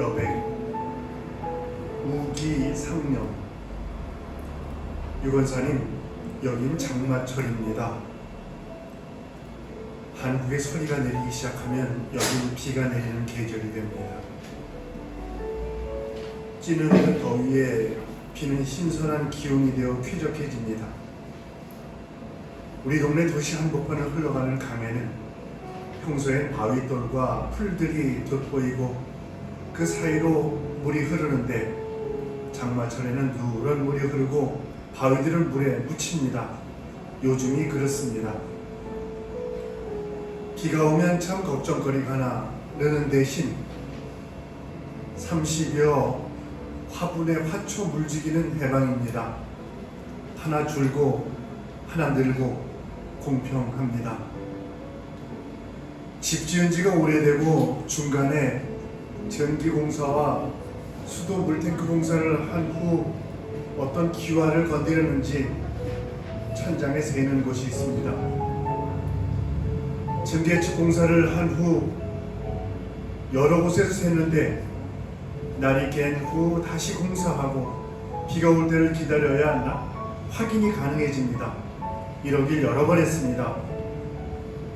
여백, 우기상령. 유건사님, 여긴 장마철입니다. 한국에 서리가 내리기 시작하면 여긴 비가 내리는 계절이 됩니다. 찌는 그 더위에 비는 신선한 기운이 되어 쾌적해집니다. 우리 동네 도시 한복판을 흘러가는 강에는 평소엔 바위돌과 풀들이 돋보이고 그 사이로 물이 흐르는데 장마철에는 누런 물이 흐르고 바위들은 물에 묻힙니다. 요즘이 그렇습니다. 비가 오면 참 걱정거리가 느는 대신 30여 화분의 화초 물지기는 해방입니다. 하나 줄고 하나 늘고 공평합니다. 집 지은 지가 오래되고 중간에 전기공사와 수도 물탱크 공사를 한 후 어떤 기와를 건드렸는지 천장에 새는 곳이 있습니다. 전개축 공사를 한 후 여러 곳에서 샜는데 날이 갠 후 다시 공사하고 비가 올 때를 기다려야 확인이 가능해집니다. 이러길 여러 번 했습니다.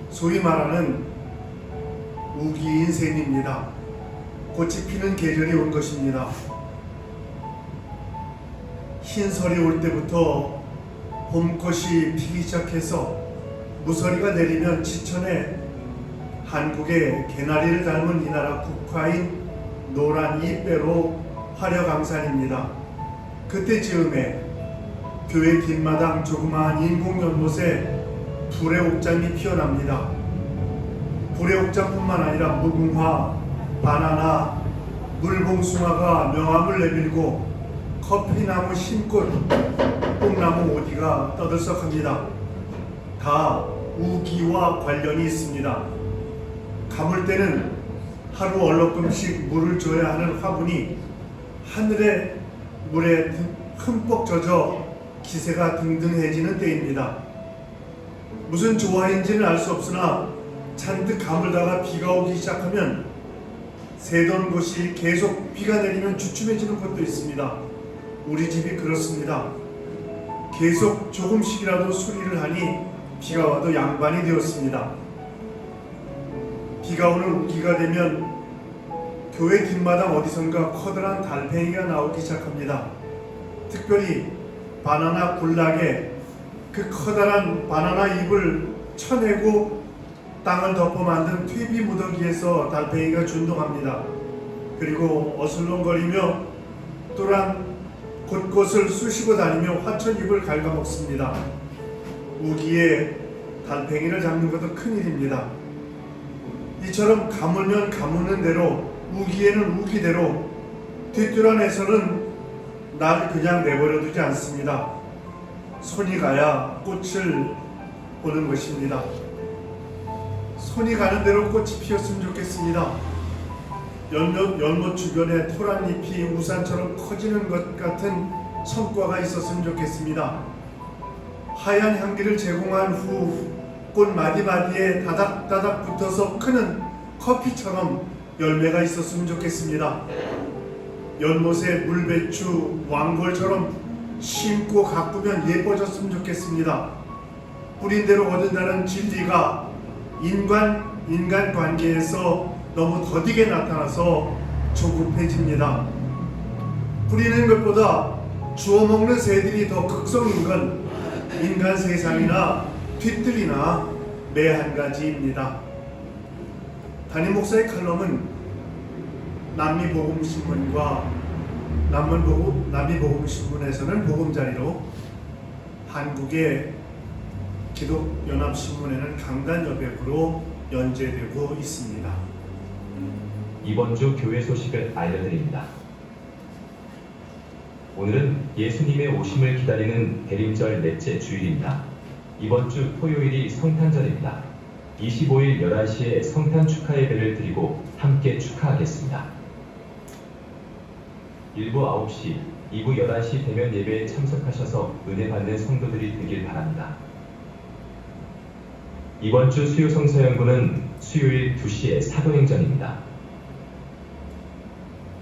소위 말하는 우기인생입니다. 꽃이 피는 계절이 온 것입니다. 흰설이 올 때부터 봄꽃이 피기 시작해서 무설이가 내리면 지천에 한국의 개나리를 닮은 이 나라 국화인 노란 이빼로 화려강산입니다. 그때 즈음에 교회 뒷마당 조그마한 인공연못에 불의 옥장이 피어납니다. 불의 옥장뿐만 아니라 무궁화, 바나나, 물봉숭아가 명암을 내밀고 커피나무 신꽃, 뽕나무 오디가 떠들썩합니다. 다 우기와 관련이 있습니다. 가물 때는 하루 얼럭금씩 물을 줘야 하는 화분이 하늘의 물에 흠뻑 젖어 기세가 등등해지는 때입니다. 무슨 조화인지는 알 수 없으나 잔뜩 가물다가 비가 오기 시작하면 새던 곳이 계속 비가 내리면 주춤해지는 것도 있습니다. 우리 집이 그렇습니다. 계속 조금씩이라도 수리를 하니 비가 와도 양반이 되었습니다. 비가 오는 우기가 되면 교회 뒷마당 어디선가 커다란 달팽이가 나오기 시작합니다. 특별히 바나나 굴락에 그 커다란 바나나 잎을 쳐내고 땅을 덮어 만든 퇴비 무더기에서 달팽이가 준동합니다. 그리고 어슬렁거리며 또한 곳곳을 쑤시고 다니며 화천잎을 갉아먹습니다. 우기에 달팽이를 잡는 것도 큰일입니다. 이처럼 가물면 가무는 대로 우기에는 우기대로 뒤뜰어내서는 날 그냥 내버려두지 않습니다. 손이 가야 꽃을 보는 것입니다. 손이 가는 대로 꽃이 피었으면 좋겠습니다. 연못 주변에 토란잎이 우산처럼 커지는 것 같은 성과가 있었으면 좋겠습니다. 하얀 향기를 제공한 후 꽃 마디마디에 다닥다닥 붙어서 크는 커피처럼 열매가 있었으면 좋겠습니다. 연못에 물배추, 왕골처럼 심고 가꾸면 예뻐졌으면 좋겠습니다. 뿌린 대로 얻은다는 진리가 인간 관계에서 너무 더디게 나타나서 조급해집니다. 뿌리는 것보다 주워 먹는 새들이 더 극성인 건 인간 세상이나 뒤뜰이나 매 한 가지입니다. 담임 목사의 칼럼은 남미복음신문과 남미복음신문에서는 보금자리로, 한국의 기독연합신문에는 강단 여백으로 연재되고 있습니다. 이번 주 교회 소식을 알려드립니다. 오늘은 예수님의 오심을 기다리는 대림절 넷째 주일입니다. 이번 주 토요일이 성탄절입니다. 25일 11시에 성탄 축하 예배를 드리고 함께 축하하겠습니다. 1부 9시, 2부 11시 대면 예배에 참석하셔서 은혜 받는 성도들이 되길 바랍니다. 이번 주 수요 성서 연구는 수요일 2시에 사도행전입니다.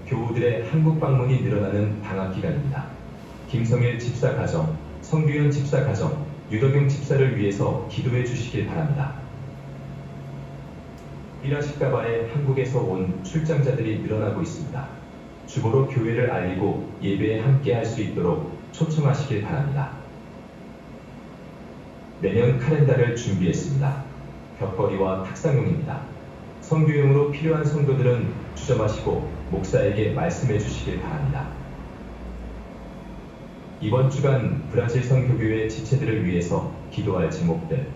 교우들의 한국 방문이 늘어나는 방학 기간입니다. 김성일 집사 가정, 성규현 집사 가정, 유덕용 집사를 위해서 기도해 주시길 바랍니다. 피라시카바에 한국에서 온 출장자들이 늘어나고 있습니다. 주보로 교회를 알리고 예배에 함께 할 수 있도록 초청하시길 바랍니다. 내년 카렌다를 준비했습니다. 벽걸이와 탁상용입니다. 선교용으로 필요한 성도들은 주점하시고 목사에게 말씀해 주시길 바랍니다. 이번 주간 브라질 선교교회 지체들을 위해서 기도할 제목들.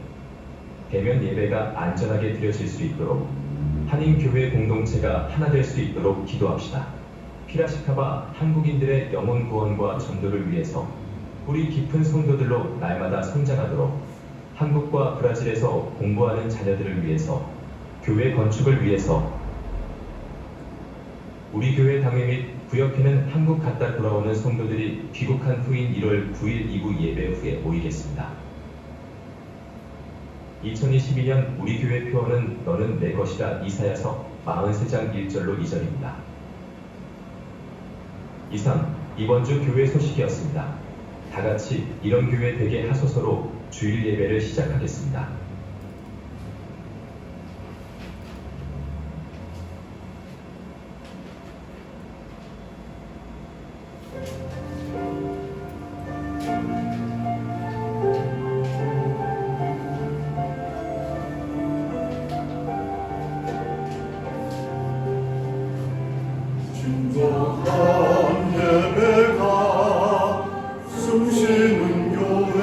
대면 예배가 안전하게 드려질 수 있도록 한인교회 공동체가 하나 될 수 있도록 기도합시다. 피라시카바 한국인들의 영혼 구원과 전도를 위해서 뿌리 깊은 성도들로 날마다 성장하도록 한국과 브라질에서 공부하는 자녀들을 위해서 교회 건축을 위해서 우리 교회 당회 및 구역회는 한국 갔다 돌아오는 성도들이 귀국한 후인 1월 9일 이후 예배 후에 모이겠습니다. 2022년 우리 교회 표어는 너는 내 것이다. 이사야서 43장 1절로 2절입니다. 이상 이번 주 교회 소식이었습니다. 다 같이 이런 교회 되게 하소서로 주일 예배를 시작하겠습니다. 진정한 예배가 숨쉬는 교회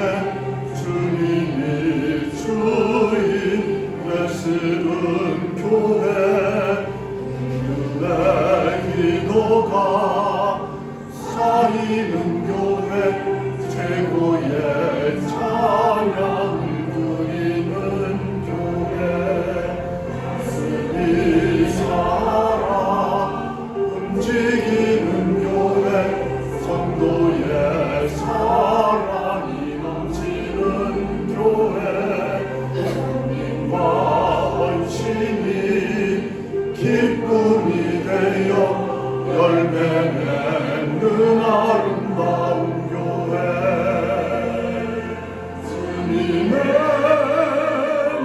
주님이 주인 내쓰는 교회 내 기도가 쌓이는 교회 최고의 찬양을 드리는 교회 가슴이 살아 움직이는 교회 성도의 사랑이 넘치는 교회 믿음과 헌신이 기쁨이 되어 열매 맺는 아름다운 교회 주님의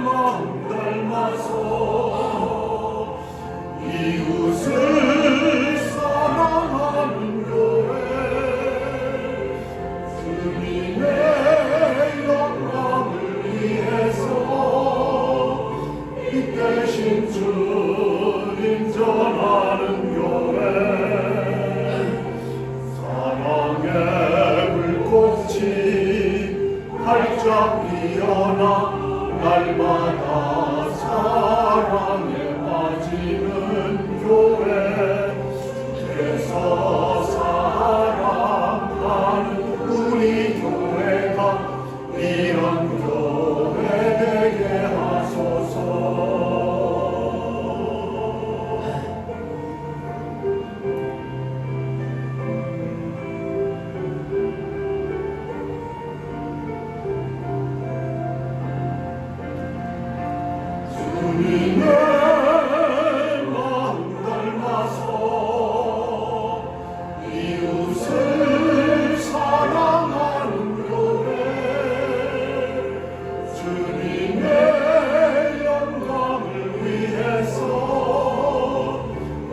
마음 닮아서 이웃을 사랑하는 교회 주님의 영광을 위해서 이 대신 주님 전하는 교회 사랑의 불꽃이 활짝 피어나 날마다 사랑에 빠지는 교회 주께서 사랑하는 우리 교회가 이런 교회 되게 하소서. 주님의 마음 닮아서 이웃을 사랑하는 교회 주님의 영광을 위해서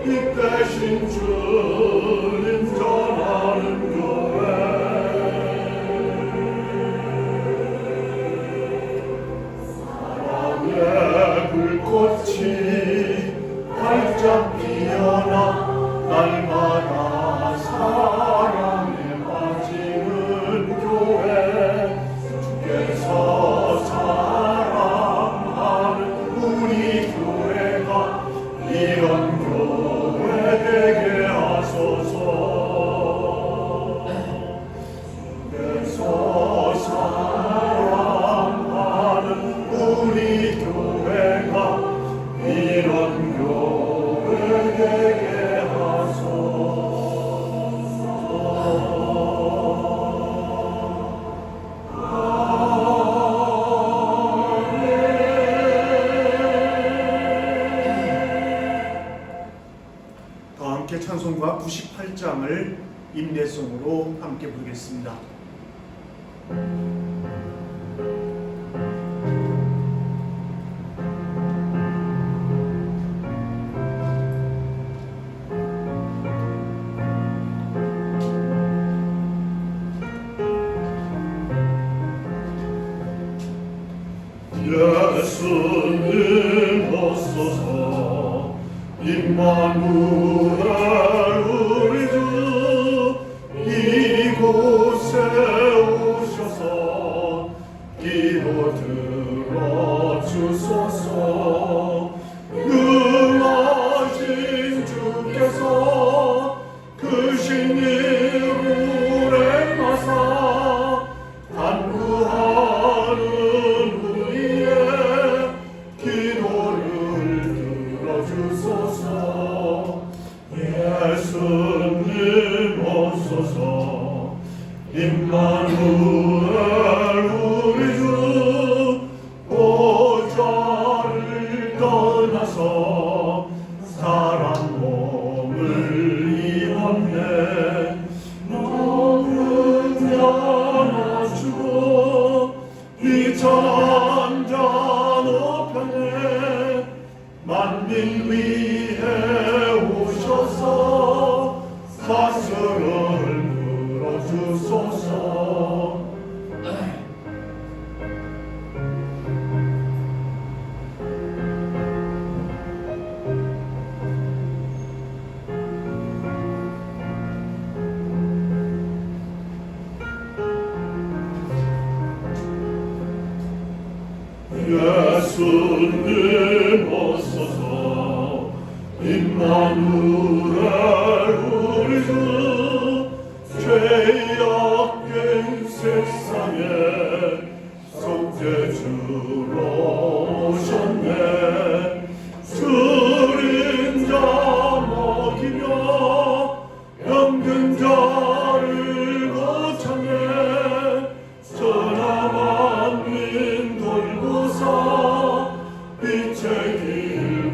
이 대신 주님 전하는 교회 불꽃이 활짝 피어나 날마다 사랑에 빠지는 교회 주께서 사랑하는 우리 교회가 이런 교회 되게 하소서. 주께서 사랑하는 우리 교회가 이런 교회 되게 하소서. 다 함께 찬송가 98장을 임내송으로 함께 부르겠습니다. 예수님 오소서 임마누엘 우리 주 이곳에 오셔서 기도 들어주소서. 능하신 주께서 그 신이를 행하사 간구하는 우리의 기도를 들어주소서. 예수님 오소서 임마누엘 우리 주 보좌를 떠나서 사람 몸을 입었네. 너는 안아주고 이 천한 자 높였네. 만민 위에 오셔서 사슬을 풀어주소서. 예수님 오소서 임마누엘 우리 주 죄악된 세상에 속죄주로 오셨네. 줄인 자 먹이며 병든 자를 고쳤네. 전하 만민 돌보사 빛의 길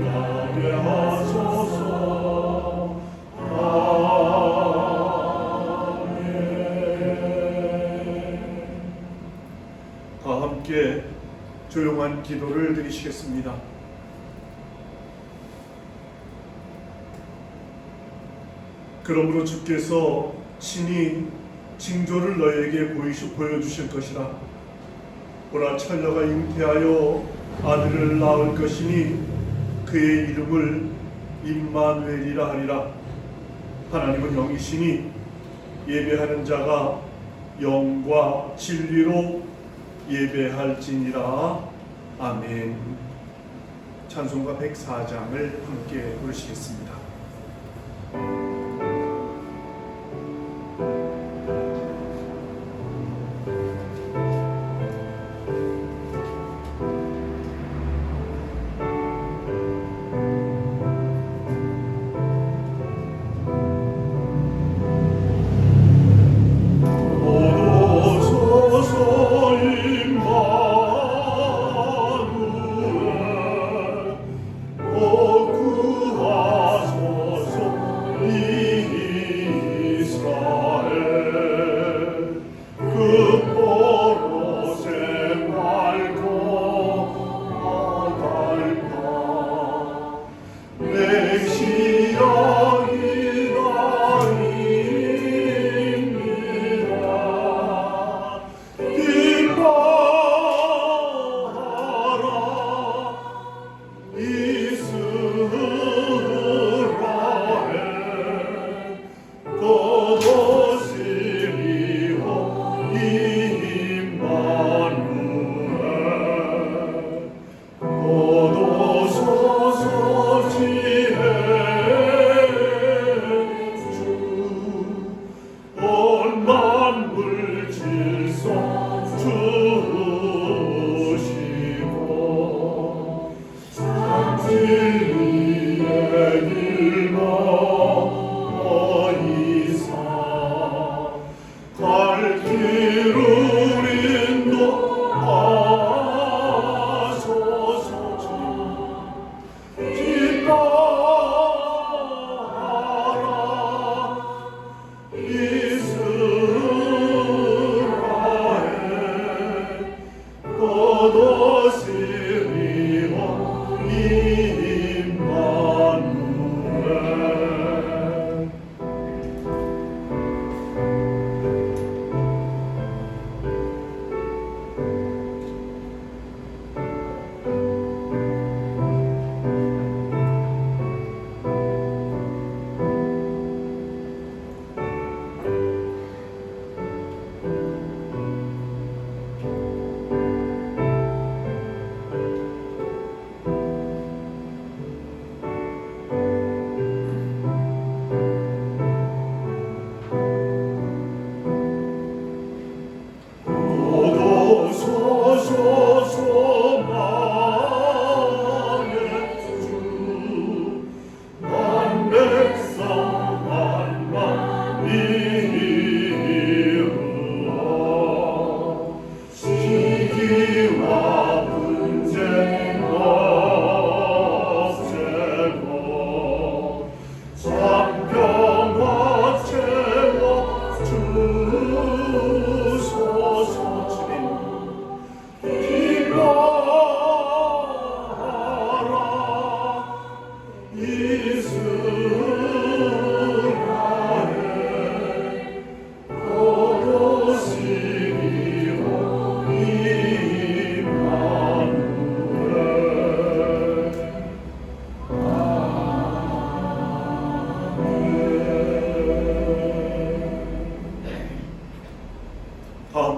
가게 하소서. 아멘. 다 함께 조용한 기도를 드리시겠습니다. 그러므로 주께서 친히 징조를 너에게 보여주실 것이라. 보라, 처녀가 잉태하여 아들을 낳을 것이니 그의 이름을 임마누엘이라 하리라. 하나님은 영이시니 예배하는 자가 영과 진리로 예배할지니라. 아멘. 찬송가 104장을 함께 부르시겠습니다. 오 구하소서.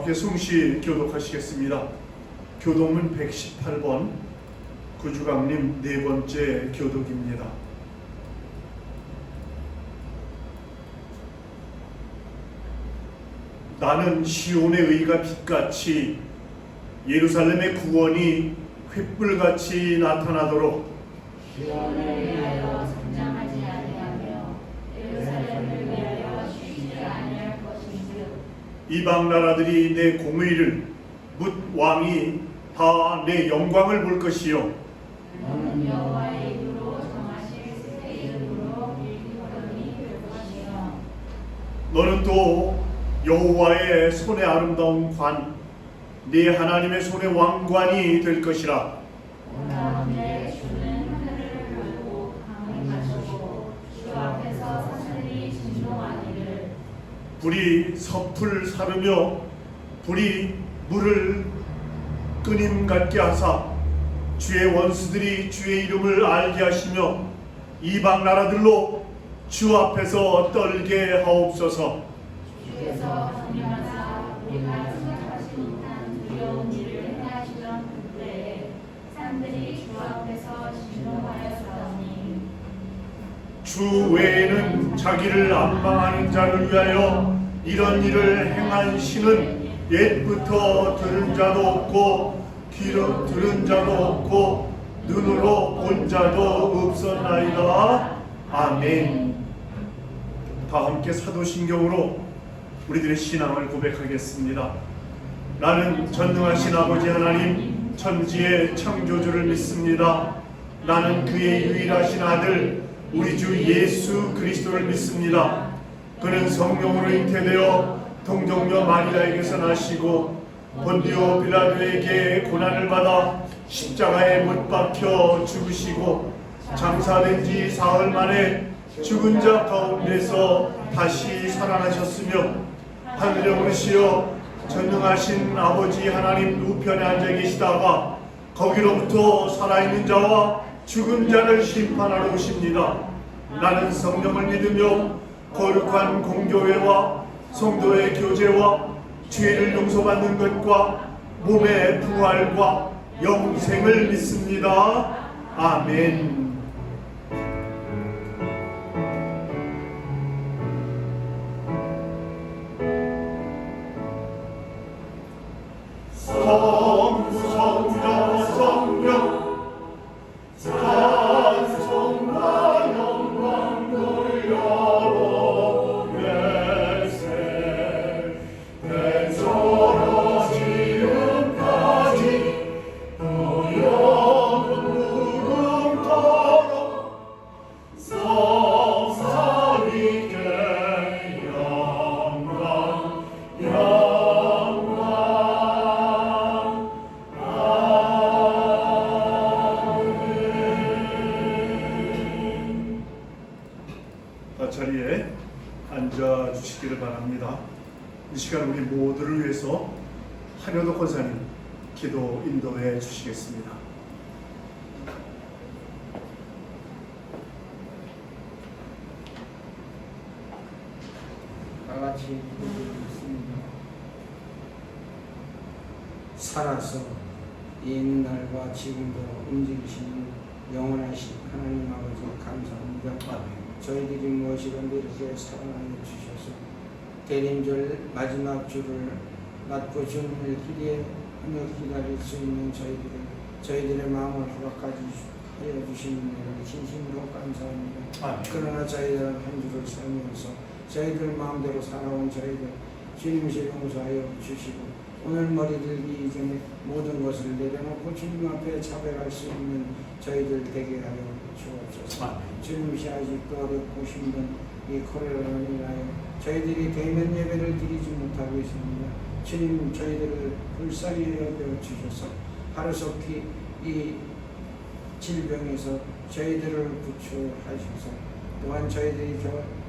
함께 숭시 교독하시겠습니다. 교독문 118번 구주강림 네 번째 교독입니다. 나는 시온의 의가 빛같이 예루살렘의 구원이 횃불같이 나타나도록 시온을 위하여 성장하지 아니하며 예루살렘을 위하여 쉬지 아니할 것인즉 이방 나라들이 내 공의를 묻 왕이 다 내 영광을 볼 것이요 너는 여호와의 입으로 정하실 새 이름으로 일컬음이 될 것이요 너는 또 여호와의 손의 아름다운 관, 네 하나님의 손의 왕관이 될 것이라. 오라운데 주는 하늘을 열고 강을 가르고 주 앞에서 사슬이 진동하기를 불이 섭을 사르며 불이 물을 끄님 같게 하사 주의 원수들이 주의 이름을 알게 하시며 이방 나라들로 주 앞에서 떨게 하옵소서. 주께서 경륜하사 우리가 생각하지 못한 두려운 일을 행하시던 그때에 산들이 주 앞에서 진동하였사오니 주 외에는 자기를 안방하는 자를 위하여 이런 일을 행한 신은 옛부터 들은 자도 없고 귀로 들은 자도 없고 눈으로 본 자도 없었나이다. 아멘. 다 함께 사도신경으로 우리들의 신앙을 고백하겠습니다. 나는 전능하신 아버지 하나님 천지의 창조주를 믿습니다. 나는 그의 유일하신 아들 우리 주 예수 그리스도를 믿습니다. 그는 성령으로 잉태되어 동정녀 마리아에게서 나시고 본디오 빌라도에게 고난을 받아 십자가에 못 박혀 죽으시고 장사된 지 사흘 만에 죽은 자 가운데서 다시 살아나셨으며 하늘에 오르시어 전능하신 아버지 하나님 우편에 앉아 계시다가 거기로부터 살아있는 자와 죽은 자를 심판하러 오십니다. 나는 성령을 믿으며 거룩한 공교회와 성도의 교제와 죄를 용서받는 것과 몸의 부활과 영생을 믿습니다. 아멘. 성부 성자 성령 찬송과 영광 돌려 내세 대처로 지금까지 또 영원 무궁토록 성삼위께 영광 자리에 앉아 주시기를 바랍니다. 이 시간 우리 모두를 위해서 한효도 권사님 기도 인도해 주시겠습니다. 다 같이 기도드리겠습니다. 살아서 옛날과 지금도 움직이시는 영원하신 하나님 아버지 감사합니다. 저희들이 무엇이든지 이렇게 사랑하여 주셔서 대림절 마지막 주를 맞고 주님을 기대하며 기다릴 수 있는 저희들의 마음을 허락하여 주시는 일을 진심으로 감사합니다. 그러나 저희들은 한 주를 살면서 저희들 마음대로 살아온 저희들 주님이 용서하여 주시고 오늘 머리 들기 이전에 모든 것을 내려놓고 주님 앞에 차별할 수 있는 저희들 되게 하여 주옵소서. 주님이 아직도 어렵고 힘든 이 코로나로 인하여 저희들이 대면 예배를 드리지 못하고 있습니다. 주님 저희들을 불쌍히 여겨 주셔서 하루속히 이 질병에서 저희들을 구출하셔서 또한 저희들이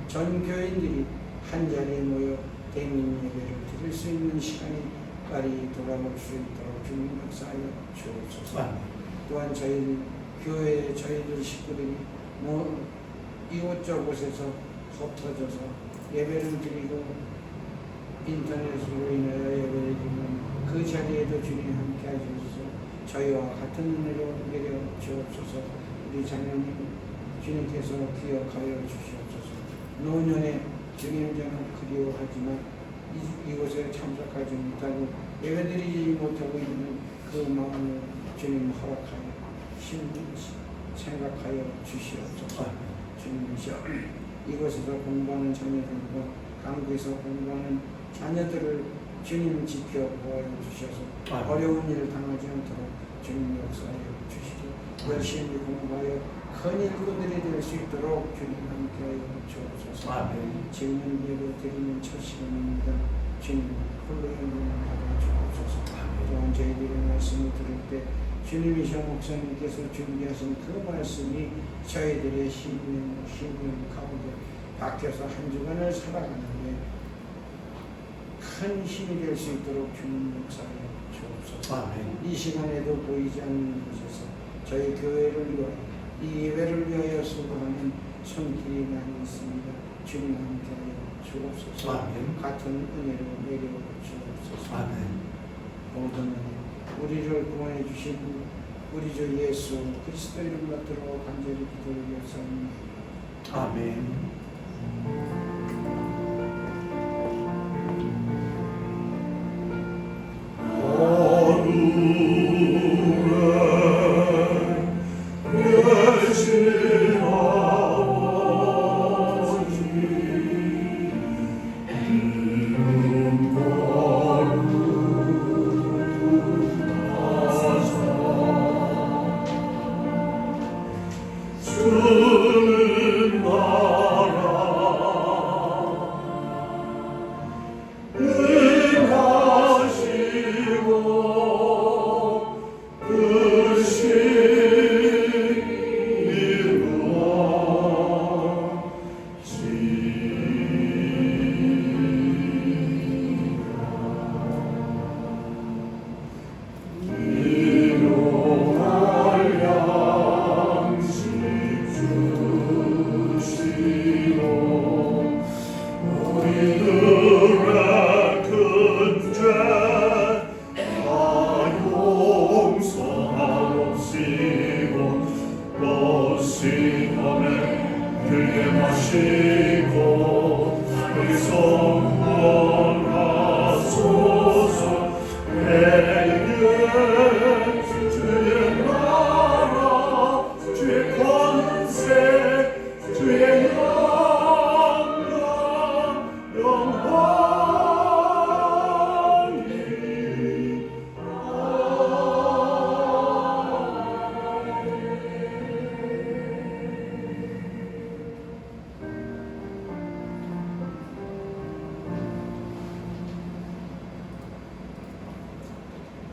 전 교인들이 한 자리에 모여 대면 예배를 드릴 수 있는 시간이 빨리 돌아올 수 있도록 주님 역사하여 주옵소서. 또한 저희 교회의 저희들 식구들이 이곳저곳에서 흩어져서 예배를 드리고 인터넷으로 인하여 예배를 드리는 그 자리에도 주님 함께 하셔서 저희와 같은 은혜로 내려 주옵소서. 우리 자녀님 주님께서 기억하여 주시옵소서. 노년에 주님 저는 그리워하지만 이곳에 참석하지 못하고 예배드리지 못하고 있는 그 마음을 주님 허락하여 생각하여 주시옵소서. 주님이시여 이곳에서 공부하는 자녀들과 강구에서 공부하는 자녀들을 주님 지켜보아 주셔서 어려운 일을 당하지 않도록 주님 역사하여 주시고 열심히 공부하여 큰 일꾼들이 될 수 있도록 주님 함께하여 주옵소서. 지금은 예배 드리는 첫 시간입니다. 주님 홀로 영광을 받아 주옵소서. 또한 저희들의 말씀을 들을 때 주님이셔 목사님께서 준비하신 그 말씀이 저희들의 힘을 가운데 박혀서 한 주간을 살아가는데 큰 힘이 될 수 있도록 주님 역사하여 주옵소서. 이 시간에도 보이지 않는 곳에서 저희 교회를 위하여 이 예배를 위하여 수고하는 손길이 많이 있습니다. 주님 함께하여 주옵소서. 같은 은혜로 내려 주옵소서. 모든 은혜 우리를 구원해 주신 우리 주 예수 그리스도 이름 받들어 간절히 기도드렸사옵나이다. 아멘.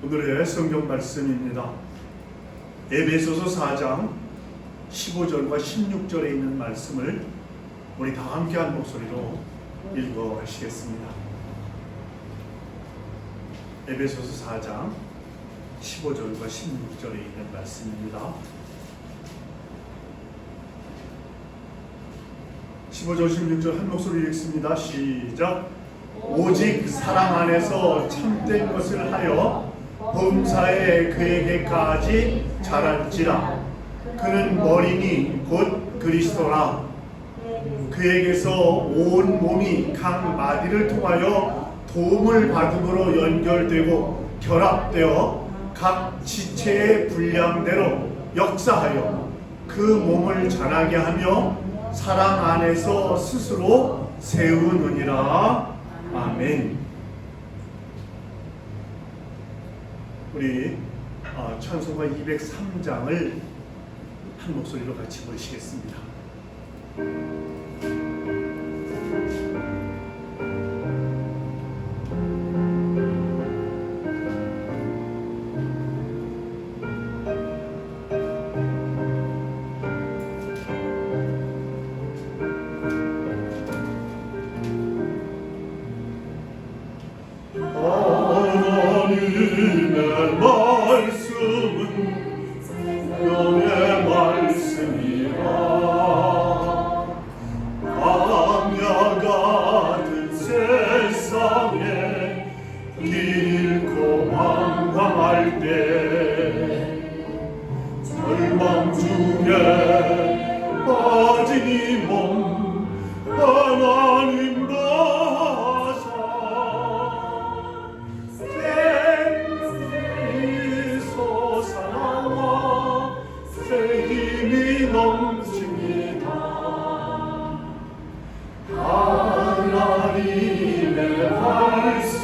오늘의 성경 말씀입니다. 에베소서 4장 15절과 16절에 있는 말씀을 우리 다 함께 한 목소리로 읽어가시겠습니다. 에베소서 4장 15절과 16절에 있는 말씀입니다. 15절 16절 한 목소리 읽습니다. 시작. 오직 사랑 안에서 참된 것을 하여 범사에 그에게까지 자랄지라. 그는 머리니 곧 그리스도라. 그에게서 온 몸이 각 마디를 통하여 도움을 받음으로 연결되고 결합되어 각 지체의 분량대로 역사하여 그 몸을 자라게 하며 사랑 안에서 스스로 세우느니라. 아멘. 우리 찬송가 203장을 한 목소리로 같이 부르시겠습니다. 말씀은 영의 말씀이라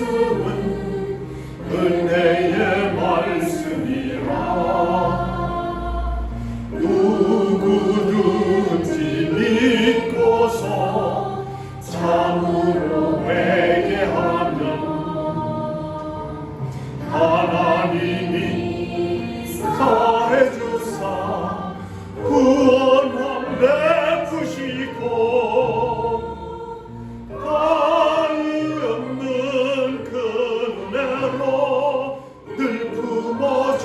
말씀은 은혜의 말씀이라 누구든지 믿고서 참으로 회개하면 하나님이 사해 주사 구원함 베푸시고 가히 없는 그 은혜로 늘 품어주십니다.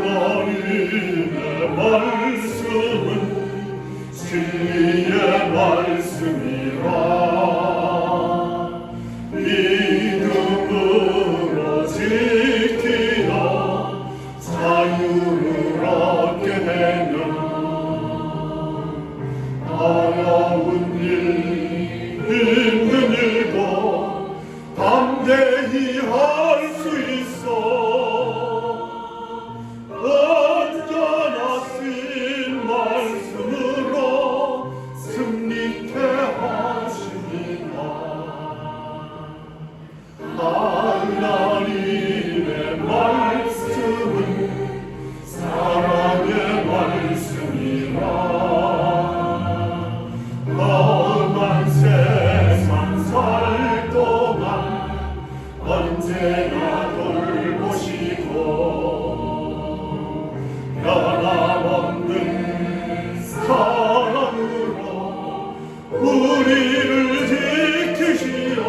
하나님의 말씀은 진리의 말씀이라 믿음으로 지키어 자유를 얻게 되면 어려운 일 힘든 일도 담대히 할 수 있어 언제나 쓰인 말씀으로 승리케 하시니라. 하나님의 말씀은 사랑의 말씀이라 험한 세상 살 동안 언제나 돌보시고 변함없는 사랑으로 우리를 지키시오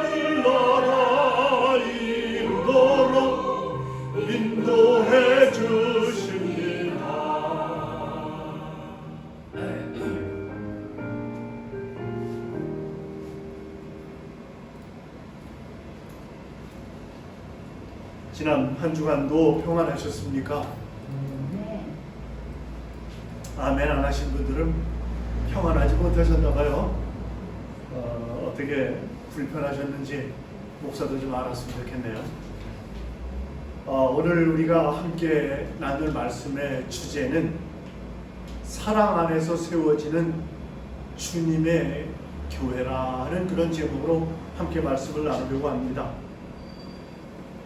하늘나라 이루도록 인도해 주십니다. 지난 한 주간도 평안하셨습니까? 아멘 안 하신 분들은 평안하지 못하셨나봐요. 어떻게 불편하셨는지 목사도 좀 알았으면 좋겠네요. 오늘 우리가 함께 나눌 말씀의 주제는 사랑 안에서 세워지는 주님의 교회라는 그런 제목으로 함께 말씀을 나누려고 합니다.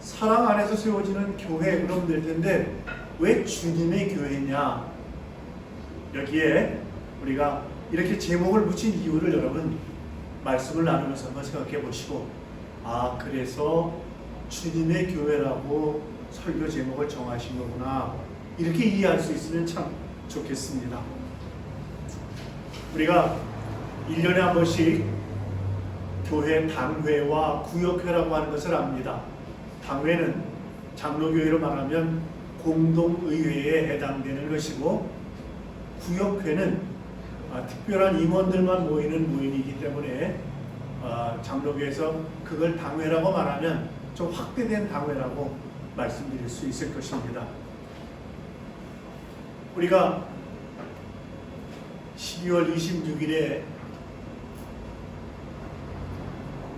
사랑 안에서 세워지는 교회 그러면 될 텐데 왜 주님의 교회냐? 여기에 우리가 이렇게 제목을 붙인 이유를 여러분 말씀을 나누면서 한번 생각해 보시고 그래서 주님의 교회라고 설교 제목을 정하신 거구나 이렇게 이해할 수 있으면 참 좋겠습니다. 우리가 1년에 한 번씩 교회 당회와 구역회라고 하는 것을 압니다. 당회는 장로교회로 말하면 공동의회에 해당되는 것이고 구역회는 특별한 임원들만 모이는 모임이기 때문에 장로교회에서 그걸 당회라고 말하면 좀 확대된 당회라고 말씀드릴 수 있을 것입니다. 우리가 12월 26일에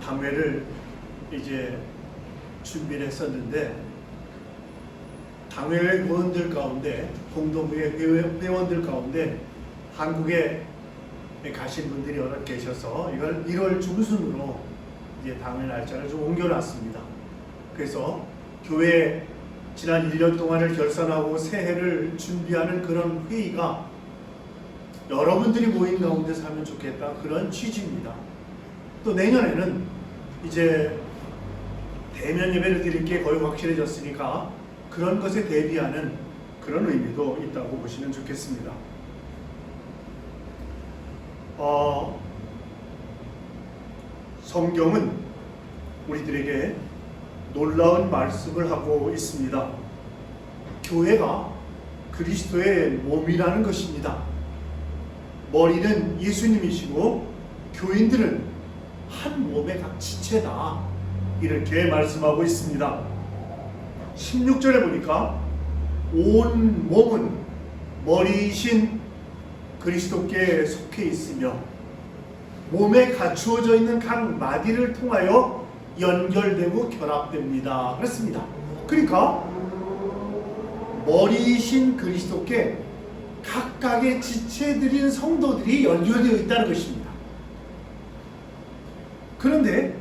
당회를 이제 준비를 했었는데 당회 회원들 가운데 공동회 회원들 가운데 한국에 가신 분들이 여러 계셔서 이걸 1월 중순으로 이제 당회 날짜를 좀 옮겨놨습니다. 그래서 교회 지난 1년 동안을 결산하고 새해를 준비하는 그런 회의가 여러분들이 모인 가운데서 하면 좋겠다 그런 취지입니다. 또 내년에는 이제 대면 예배를 드릴 게 거의 확실해졌으니까 그런 것에 대비하는 그런 의미도 있다고 보시면 좋겠습니다. 성경은 우리들에게 놀라운 말씀을 하고 있습니다. 교회가 그리스도의 몸이라는 것입니다. 머리는 예수님이시고 교인들은 한 몸의 각 지체다. 이렇게 말씀하고 있습니다. 16절에 보니까 온 몸은 머리이신 그리스도께 속해 있으며 몸에 갖추어져 있는 각 마디를 통하여 연결되고 결합됩니다. 그렇습니다. 그러니까 머리이신 그리스도께 각각의 지체들인 성도들이 연결되어 있다는 것입니다. 그런데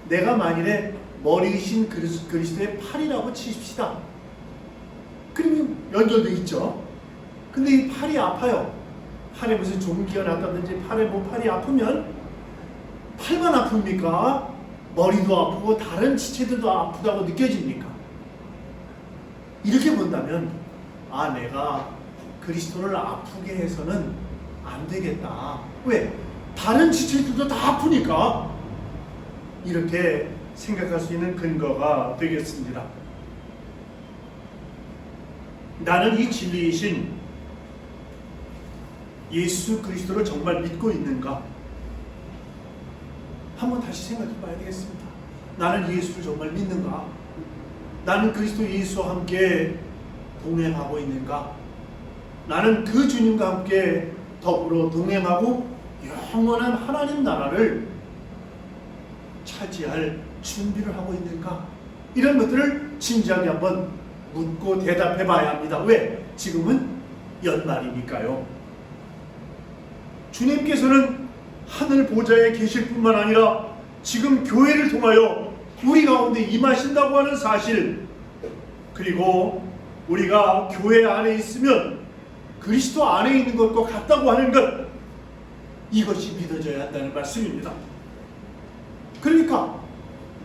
내가 만일에 머리이신 그리스도의 팔이라고 치십시다. 그러면 연결되어 있죠. 근데 이 팔이 아파요. 팔에 무슨 종기가 났다든지 팔에 팔이 아프면 팔만 아픕니까? 머리도 아프고 다른 지체들도 아프다고 느껴집니까? 이렇게 본다면 내가 그리스도를 아프게 해서는 안 되겠다. 왜? 다른 지체들도 다 아프니까. 이렇게 생각할 수 있는 근거가 되겠습니다. 나는 이 진리이신 예수 그리스도를 정말 믿고 있는가? 한번 다시 생각해 봐야 되겠습니다. 나는 예수를 정말 믿는가? 나는 그리스도 예수와 함께 동행하고 있는가? 나는 그 주님과 함께 더불어 동행하고 영원한 하나님 나라를 차지할 준비를 하고 있는가? 이런 것들을 진지하게 한번 묻고 대답해 봐야 합니다. 왜? 지금은 연말이니까요. 주님께서는 하늘 보좌에 계실 뿐만 아니라 지금 교회를 통하여 우리 가운데 임하신다고 하는 사실, 그리고 우리가 교회 안에 있으면 그리스도 안에 있는 것과 같다고 하는 것, 이것이 믿어져야 한다는 말씀입니다. 그러니까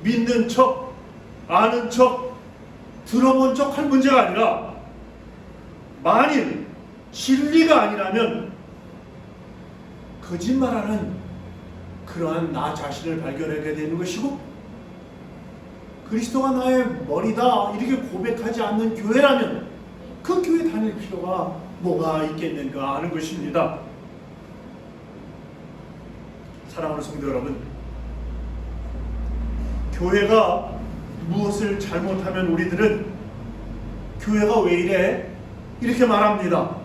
믿는 척, 아는 척, 들어본 척 할 문제가 아니라 만일 진리가 아니라면 거짓말하는 그러한 나 자신을 발견하게 되는 것이고, 그리스도가 나의 머리다 이렇게 고백하지 않는 교회라면 그 교회 다닐 필요가 뭐가 있겠는가 하는 것입니다. 사랑하는 성도 여러분, 교회가 무엇을 잘못하면 우리들은 교회가 왜 이래? 이렇게 말합니다.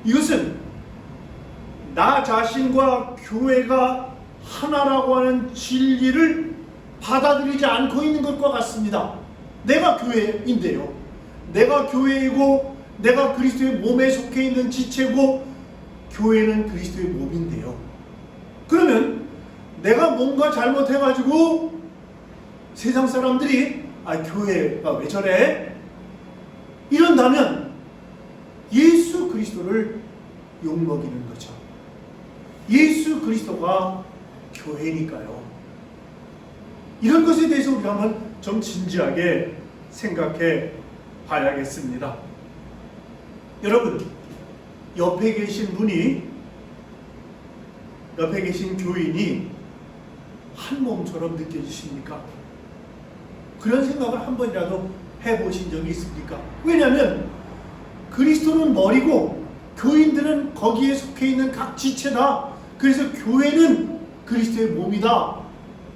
이것은 나 자신과 교회가 하나라고 하는 진리를 받아들이지 않고 있는 것과 같습니다. 내가 교회인데요. 내가 교회이고 내가 그리스도의 몸에 속해 있는 지체고 교회는 그리스도의 몸인데요. 그러면 내가 뭔가 잘못해가지고 세상 사람들이 교회가 왜 저래? 이런다면 예수 그리스도를 욕먹이는 거죠. 예수 그리스도가 교회니까요. 이런 것에 대해서 우리가 한번 좀 진지하게 생각해 봐야겠습니다. 여러분, 옆에 계신 교인이 한 몸처럼 느껴지십니까? 그런 생각을 한 번이라도 해보신 적이 있습니까? 왜냐하면 그리스도는 머리고 교인들은 거기에 속해 있는 각 지체다. 그래서 교회는 그리스도의 몸이다.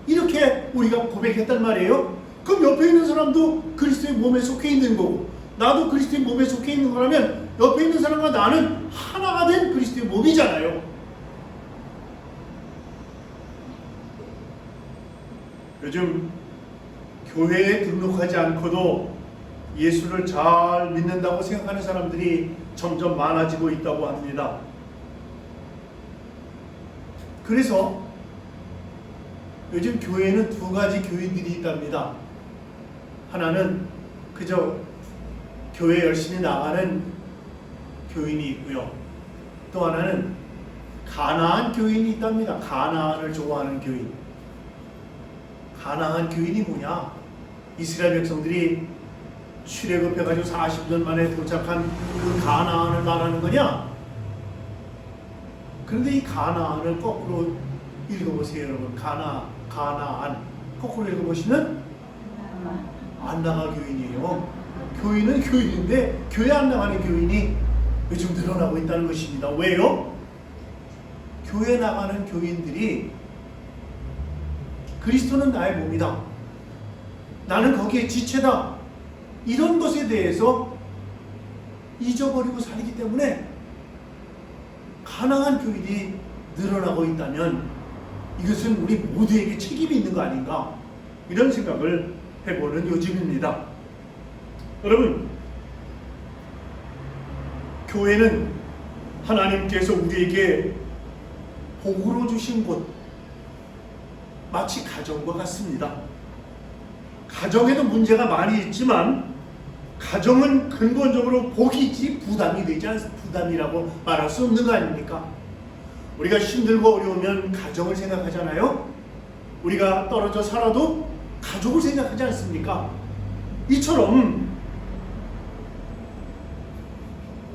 이렇게 우리가 고백했단 말이에요. 그럼 옆에 있는 사람도 그리스도의 몸에 속해 있는 거고 나도 그리스도의 몸에 속해 있는 거라면 옆에 있는 사람과 나는 하나가 된 그리스도의 몸이잖아요. 요즘 교회에 등록하지 않고도 예수를 잘 믿는다고 생각하는 사람들이 점점 많아지고 있다고 합니다. 그래서 요즘 교회에는 두 가지 교인들이 있답니다. 하나는 그저 교회 열심히 나가는 교인이 있고요. 또 하나는 가나안 교인이 있답니다. 가나안을 좋아하는 교인. 가나안 교인이 뭐냐? 이스라엘 백성들이 출애굽해가지고 40년 만에 도착한 그 가나안을 말하는 거냐? 그런데 이 가나안을 거꾸로 읽어보세요, 여러분. 가나안 거꾸로 읽어보시면 안 나가 교인이에요. 교인은 교인인데 교회 안 나가는 교인이 요즘 늘어나고 있다는 것입니다. 왜요? 교회 나가는 교인들이 그리스도는 나의 몸이다. 나는 거기에 지체다. 이런 것에 대해서 잊어버리고 살기 때문에 가난한 교인이 늘어나고 있다면 이것은 우리 모두에게 책임이 있는 거 아닌가, 이런 생각을 해보는 요즘입니다. 여러분, 교회는 하나님께서 우리에게 복으로 주신 곳, 마치 가정과 같습니다. 가정에도 문제가 많이 있지만 가정은 근본적으로 복이지 부담이라고 말할 수 없는 거 아닙니까? 우리가 힘들고 어려우면 가정을 생각하잖아요. 우리가 떨어져 살아도 가족을 생각하지 않습니까? 이처럼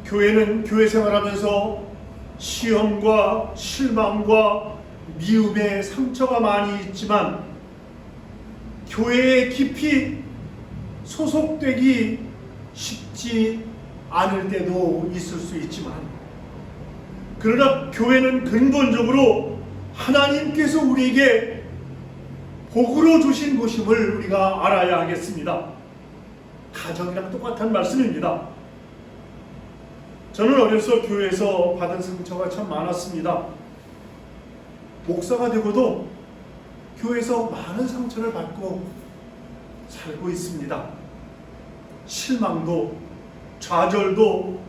교회는 교회 생활하면서 시험과 실망과 미움의 상처가 많이 있지만 교회에 깊이 소속되기 쉽지 않을 때도 있을 수 있지만, 그러나 교회는 근본적으로 하나님께서 우리에게 복으로 주신 것임을 우리가 알아야 하겠습니다. 가정이랑 똑같은 말씀입니다. 저는 어려서 교회에서 받은 상처가 참 많았습니다. 목사가 되고도 교회에서 많은 상처를 받고 살고 있습니다. 실망도, 좌절도,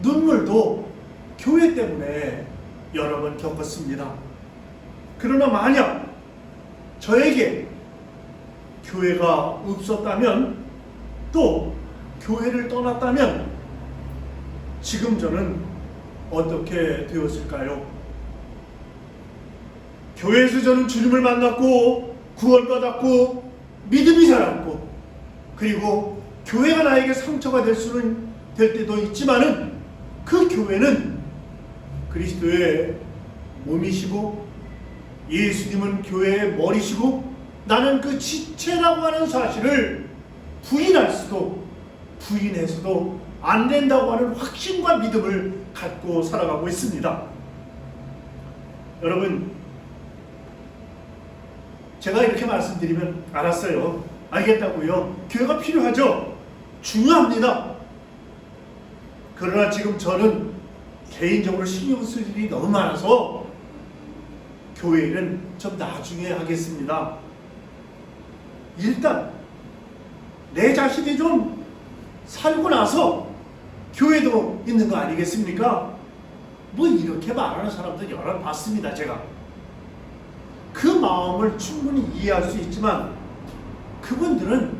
눈물도 교회 때문에 여러 번 겪었습니다. 그러나 만약 저에게 교회가 없었다면, 또 교회를 떠났다면 지금 저는 어떻게 되었을까요? 교회에서 저는 주님을 만났고 구원받았고 믿음이 자랐고, 그리고 교회가 나에게 상처가 될 때도 있지만은 그 교회는 그리스도의 몸이시고 예수님은 교회의 머리시고 나는 그 지체라고 하는 사실을 부인해서도 안 된다고 하는 확신과 믿음을 갖고 살아가고 있습니다. 여러분, 제가 이렇게 말씀드리면 알았어요, 알겠다고요, 교회가 필요하죠, 중요합니다. 그러나 지금 저는 개인적으로 신경 쓸 일이 너무 많아서 교회는 좀 나중에 하겠습니다. 일단 내 자신이 좀 살고 나서 교회도 있는 거 아니겠습니까? 뭐 이렇게 말하는 사람들 여러 봤습니다. 제가 그 마음을 충분히 이해할 수 있지만 그분들은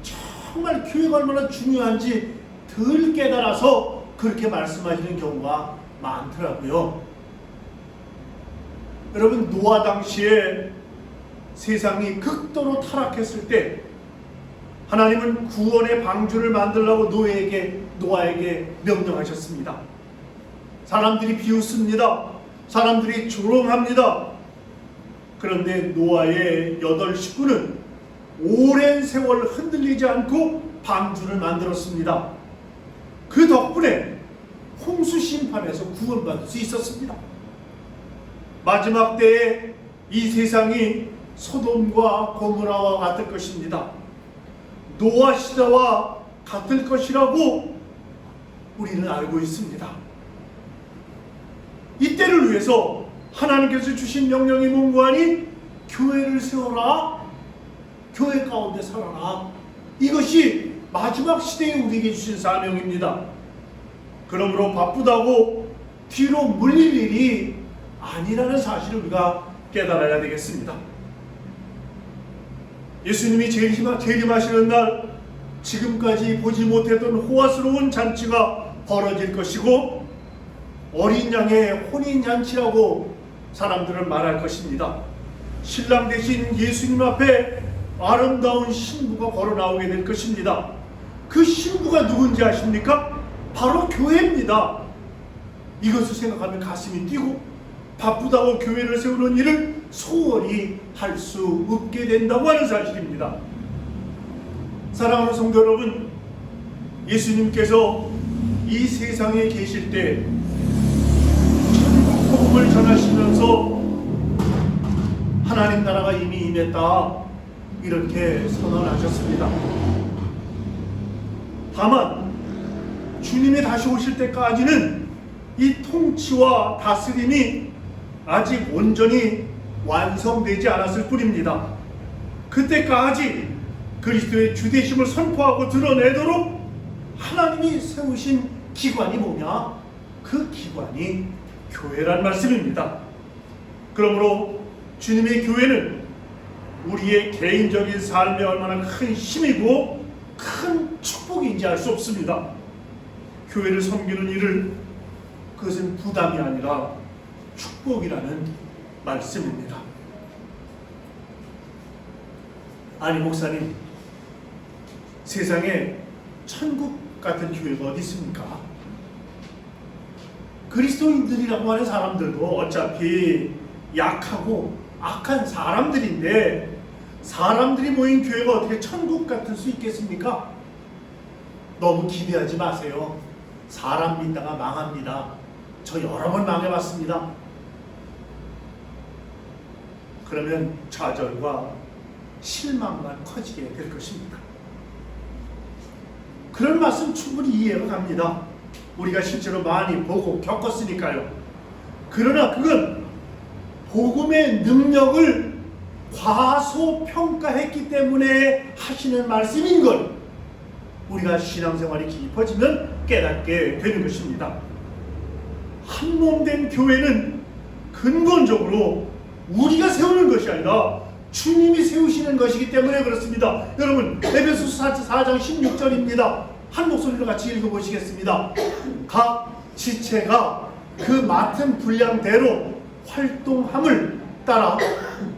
정말 교회가 얼마나 중요한지 덜 깨달아서 그렇게 말씀하시는 경우가 많더라고요. 여러분, 노아 당시에 세상이 극도로 타락했을 때 하나님은 구원의 방주를 만들라고 노아에게 명령하셨습니다. 사람들이 비웃습니다. 사람들이 조롱합니다. 그런데 노아의 8 식구는 오랜 세월 흔들리지 않고 방주를 만들었습니다. 그 덕분에 홍수 심판에서 구원받을 수 있었습니다. 마지막 때에 이 세상이 소돔과 고모라와 같을 것입니다. 노아 시대와 같을 것이라고 우리는 알고 있습니다. 이때를 위해서 하나님께서 주신 명령이 문구하니 교회를 세워라, 교회 가운데 살아라. 이것이 마지막 시대에 우리에게 주신 사명입니다. 그러므로 바쁘다고 뒤로 물릴 일이 아니라는 사실을 우리가 깨달아야 되겠습니다. 예수님이 재림하시는 날 지금까지 보지 못했던 호화스러운 잔치가 벌어질 것이고 어린 양의 혼인잔치라고 사람들은 말할 것입니다. 신랑 되신 예수님 앞에 아름다운 신부가 걸어 나오게 될 것입니다. 그 신부가 누군지 아십니까? 바로 교회입니다. 이것을 생각하면 가슴이 뛰고 바쁘다고 교회를 세우는 일을 소홀히 할 수 없게 된다고 하는 사실입니다. 사랑하는 성도 여러분, 예수님께서 이 세상에 계실 때 천국 복음을 전하시면서 하나님 나라가 이미 임했다, 이렇게 선언하셨습니다. 다만 주님이 다시 오실 때까지는 이 통치와 다스림이 아직 온전히 완성되지 않았을 뿐입니다. 그때까지 그리스도의 주되심을 선포하고 드러내도록 하나님이 세우신 기관이 뭐냐? 그 기관이 교회란 말씀입니다. 그러므로 주님의 교회는 우리의 개인적인 삶에 얼마나 큰 힘이고 큰 축복인지 알 수 없습니다. 교회를 섬기는 일을 그것은 부담이 아니라 축복이라는 말씀입니다. 아니 목사님, 세상에 천국 같은 교회가 어디 있습니까? 그리스도인들이라고 하는 사람들도 어차피 약하고 악한 사람들인데 사람들이 모인 교회가 어떻게 천국 같을 수 있겠습니까? 너무 기대하지 마세요. 사람 믿다가 망합니다. 저 여러 번 망해봤습니다. 그러면 좌절과 실망만 커지게 될 것입니다. 그런 말씀 충분히 이해가 갑니다. 우리가 실제로 많이 보고 겪었으니까요. 그러나 그건 복음의 능력을 과소평가했기 때문에 하시는 말씀인 걸 우리가 신앙생활이 깊어지면 깨닫게 되는 것입니다. 한몸된 교회는 근본적으로 우리가 세우는 것이 아니라 주님이 세우시는 것이기 때문에 그렇습니다. 여러분, 에베소서 4장 16절입니다. 한 목소리로 같이 읽어보시겠습니다. 각 지체가 그 맡은 분량대로 활동함을 따라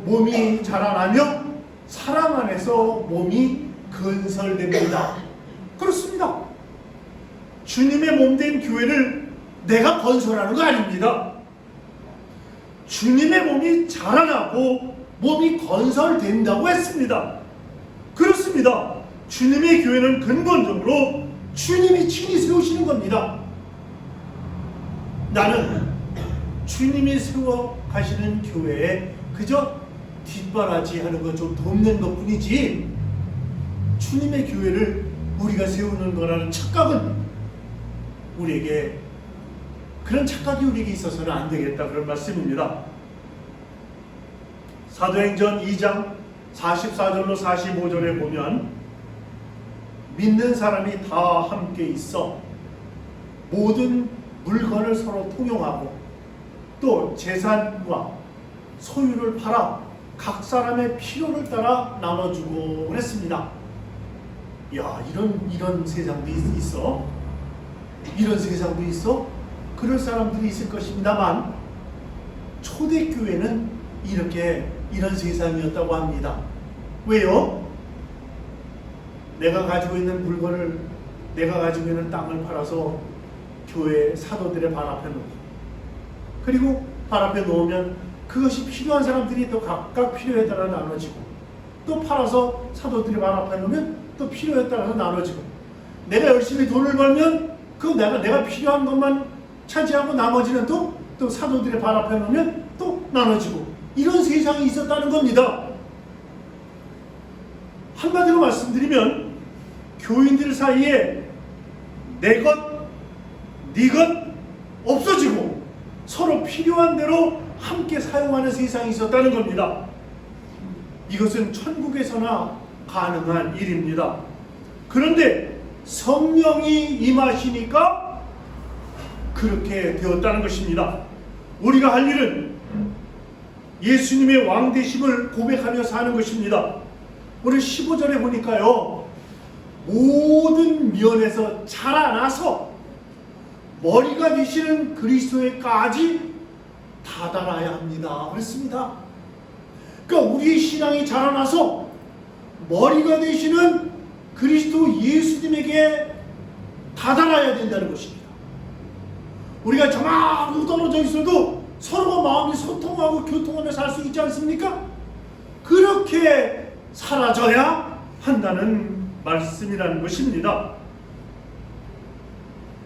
몸이 자라나며 사랑 안에서 몸이 건설됩니다. 그렇습니다. 주님의 몸된 교회를 내가 건설하는 거 아닙니다. 주님의 몸이 자라나고 몸이 건설된다고 했습니다. 그렇습니다. 주님의 교회는 근본적으로 주님이 친히 세우시는 겁니다. 나는 주님이 세워 가시는 교회에 그저 뒷바라지 하는 거 좀 돕는 것 뿐이지 주님의 교회를 우리가 세우는 거라는 착각은 우리에게, 그런 착각이 우리에게 있어서는 안 되겠다, 그런 말씀입니다. 사도행전 2장 44절로 45절에 보면 믿는 사람이 다 함께 있어 모든 물건을 서로 통용하고 또 재산과 소유를 팔아 각 사람의 필요를 따라 나눠주고 그랬습니다. 야, 이런 세상도 있어? 이런 세상도 있어? 그럴 사람들이 있을 것입니다만 초대교회는 이런 세상이었다고 합니다. 왜요? 내가 가지고 있는 물건을, 내가 가지고 있는 땅을 팔아서 교회 사도들의 발 앞에 놓고, 그리고 발 앞에 놓으면 그것이 필요한 사람들이 또 각각 필요에 따라 나눠지고, 또 팔아서 사도들의 발 앞에 놓으면 또 필요에 따라서 나눠지고, 내가 열심히 돈을 벌면 그 내가 필요한 것만 차지하고 나머지는 또 사도들의 발 앞에 놓으면 또 나눠지고, 이런 세상이 있었다는 겁니다. 한마디로 말씀드리면 교인들 사이에 내 것, 네 것 없어지고 서로 필요한 대로 함께 사용하는 세상이 있었다는 겁니다. 이것은 천국에서나 가능한 일입니다. 그런데 성령이 임하시니까 그렇게 되었다는 것입니다. 우리가 할 일은 예수님의 왕되심을 고백하며 사는 것입니다. 오늘 15절에 보니까요, 모든 면에서 자라나서 머리가 되시는 그리스도에까지 다다라야 합니다. 그렇습니다. 그러니까 우리의 신앙이 자라나서 머리가 되시는 그리스도 예수님에게 다다라야 된다는 것입니다. 우리가 저만으로 떨어져 있어도 서로가 마음이 소통하고 교통하며 살 수 있지 않습니까? 그렇게 사라져야 한다는 말씀이라는 것입니다.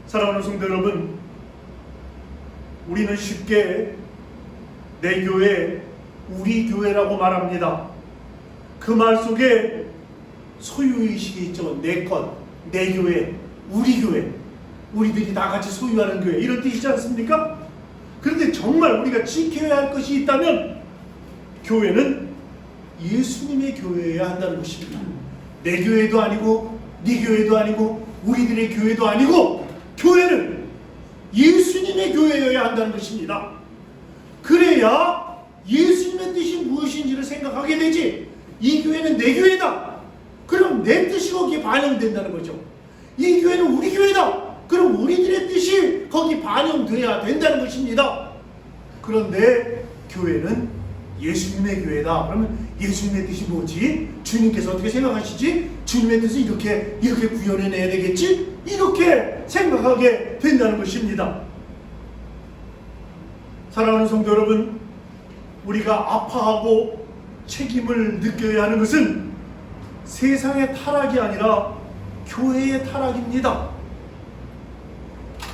사랑하는 성도 여러분, 우리는 쉽게 내 교회, 우리 교회라고 말합니다. 그 말 속에 소유의식이 있죠. 내 것, 내 교회, 우리 교회, 우리들이 다 같이 소유하는 교회, 이런 뜻이지 않습니까? 그런데 정말 우리가 지켜야 할 것이 있다면 교회는 예수님의 교회여야 한다는 것입니다. 내 교회도 아니고 네 교회도 아니고 우리들의 교회도 아니고 교회는 예수님의 교회여야 한다는 것입니다. 그래야 예수님의 뜻이 무엇인지를 생각하게 되지. 이 교회는 내 교회다. 그럼 내 뜻이 거기에 반영된다는 거죠. 이 교회는 우리 교회다. 그럼 우리들의 뜻이 거기 반영돼야 된다는 것입니다. 그런데 교회는 예수님의 교회다. 그러면 예수님의 뜻이 뭐지? 주님께서 어떻게 생각하시지? 주님의 뜻을 이렇게 구현해내야 되겠지? 이렇게 생각하게 된다는 것입니다. 사랑하는 성도 여러분, 우리가 아파하고 책임을 느껴야 하는 것은 세상의 타락이 아니라 교회의 타락입니다.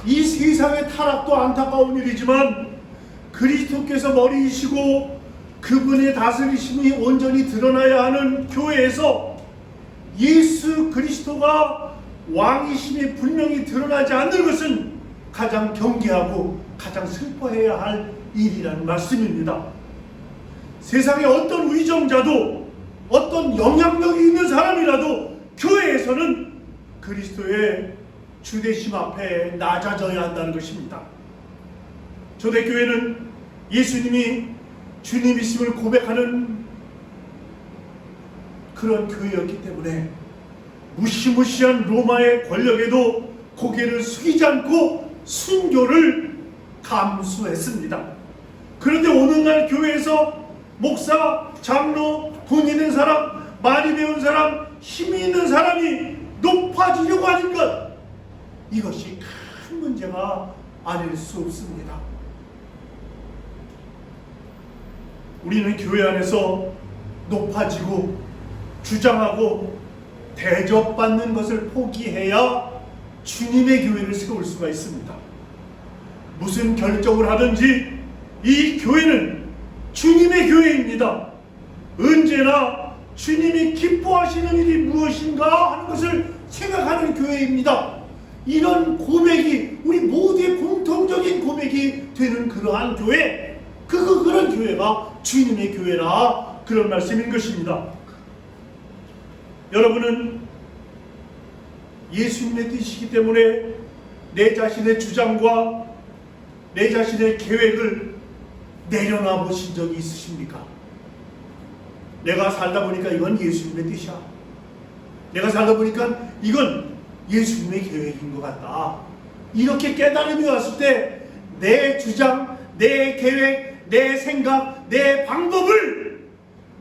이 세상의 타락도 안타까운 일이지만 그리스도께서 머리이시고 그분의 다스리심이 온전히 드러나야 하는 교회에서 예수 그리스도가 왕이심이 분명히 드러나지 않는 것은 가장 경계하고 가장 슬퍼해야 할 일이라는 말씀입니다. 세상의 어떤 위정자도 어떤 영향력이 있는 사람이라도 교회에서는 그리스도의 주대심 앞에 낮아져야 한다는 것입니다. 초대교회는 예수님이 주님이심을 고백하는 그런 교회였기 때문에 무시무시한 로마의 권력에도 고개를 숙이지 않고 순교를 감수했습니다. 그런데 오늘날 교회에서 목사, 장로, 돈 있는 사람, 많이 배운 사람, 힘이 있는 사람이 높아지려고 하는 것, 이것이 큰 문제가 아닐 수 없습니다. 우리는 교회 안에서 높아지고 주장하고 대접받는 것을 포기해야 주님의 교회를 세울 수가 있습니다. 무슨 결정을 하든지 이 교회는 주님의 교회입니다. 언제나 주님이 기뻐하시는 일이 무엇인가 하는 것을 생각하는 교회입니다. 이런 고백이 우리 모두의 공통적인 고백이 되는 그러한 교회, 그런 교회가 주님의 교회라, 그런 말씀인 것입니다. 여러분은 예수님의 뜻이기 때문에 내 자신의 주장과 내 자신의 계획을 내려놔 보신 적이 있으십니까? 내가 살다 보니까 이건 예수님의 뜻이야. 내가 살다 보니까 이건 예수님의 계획인 것 같다. 이렇게 깨달음이 왔을 때 내 주장, 내 계획, 내 생각, 내 방법을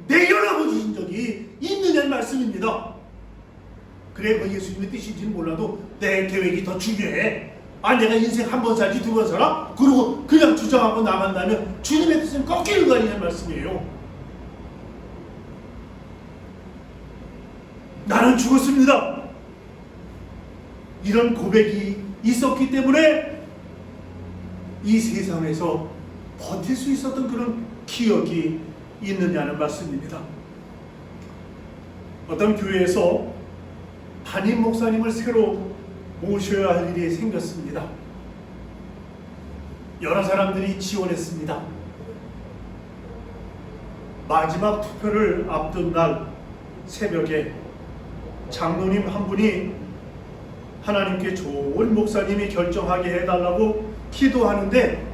내려놔 보신 적이 있느냐는 말씀입니다. 그래, 그 예수님의 뜻인지는 몰라도 내 계획이 더 중요해. 내가 인생 한 번 살지 두 번 살아? 그리고 그냥 주장하고 나간다면 주님의 뜻은 꺾이는 거 아니냐는 말씀이에요. 나는 죽었습니다. 이런 고백이 있었기 때문에 이 세상에서 버틸 수 있었던 그런 기억이 있느냐는 말씀입니다. 어떤 교회에서 담임 목사님을 새로 모셔야 할 일이 생겼습니다. 여러 사람들이 지원했습니다. 마지막 투표를 앞둔 날 새벽에 장로님 한 분이 하나님께 좋은 목사님이 결정하게 해달라고 기도하는데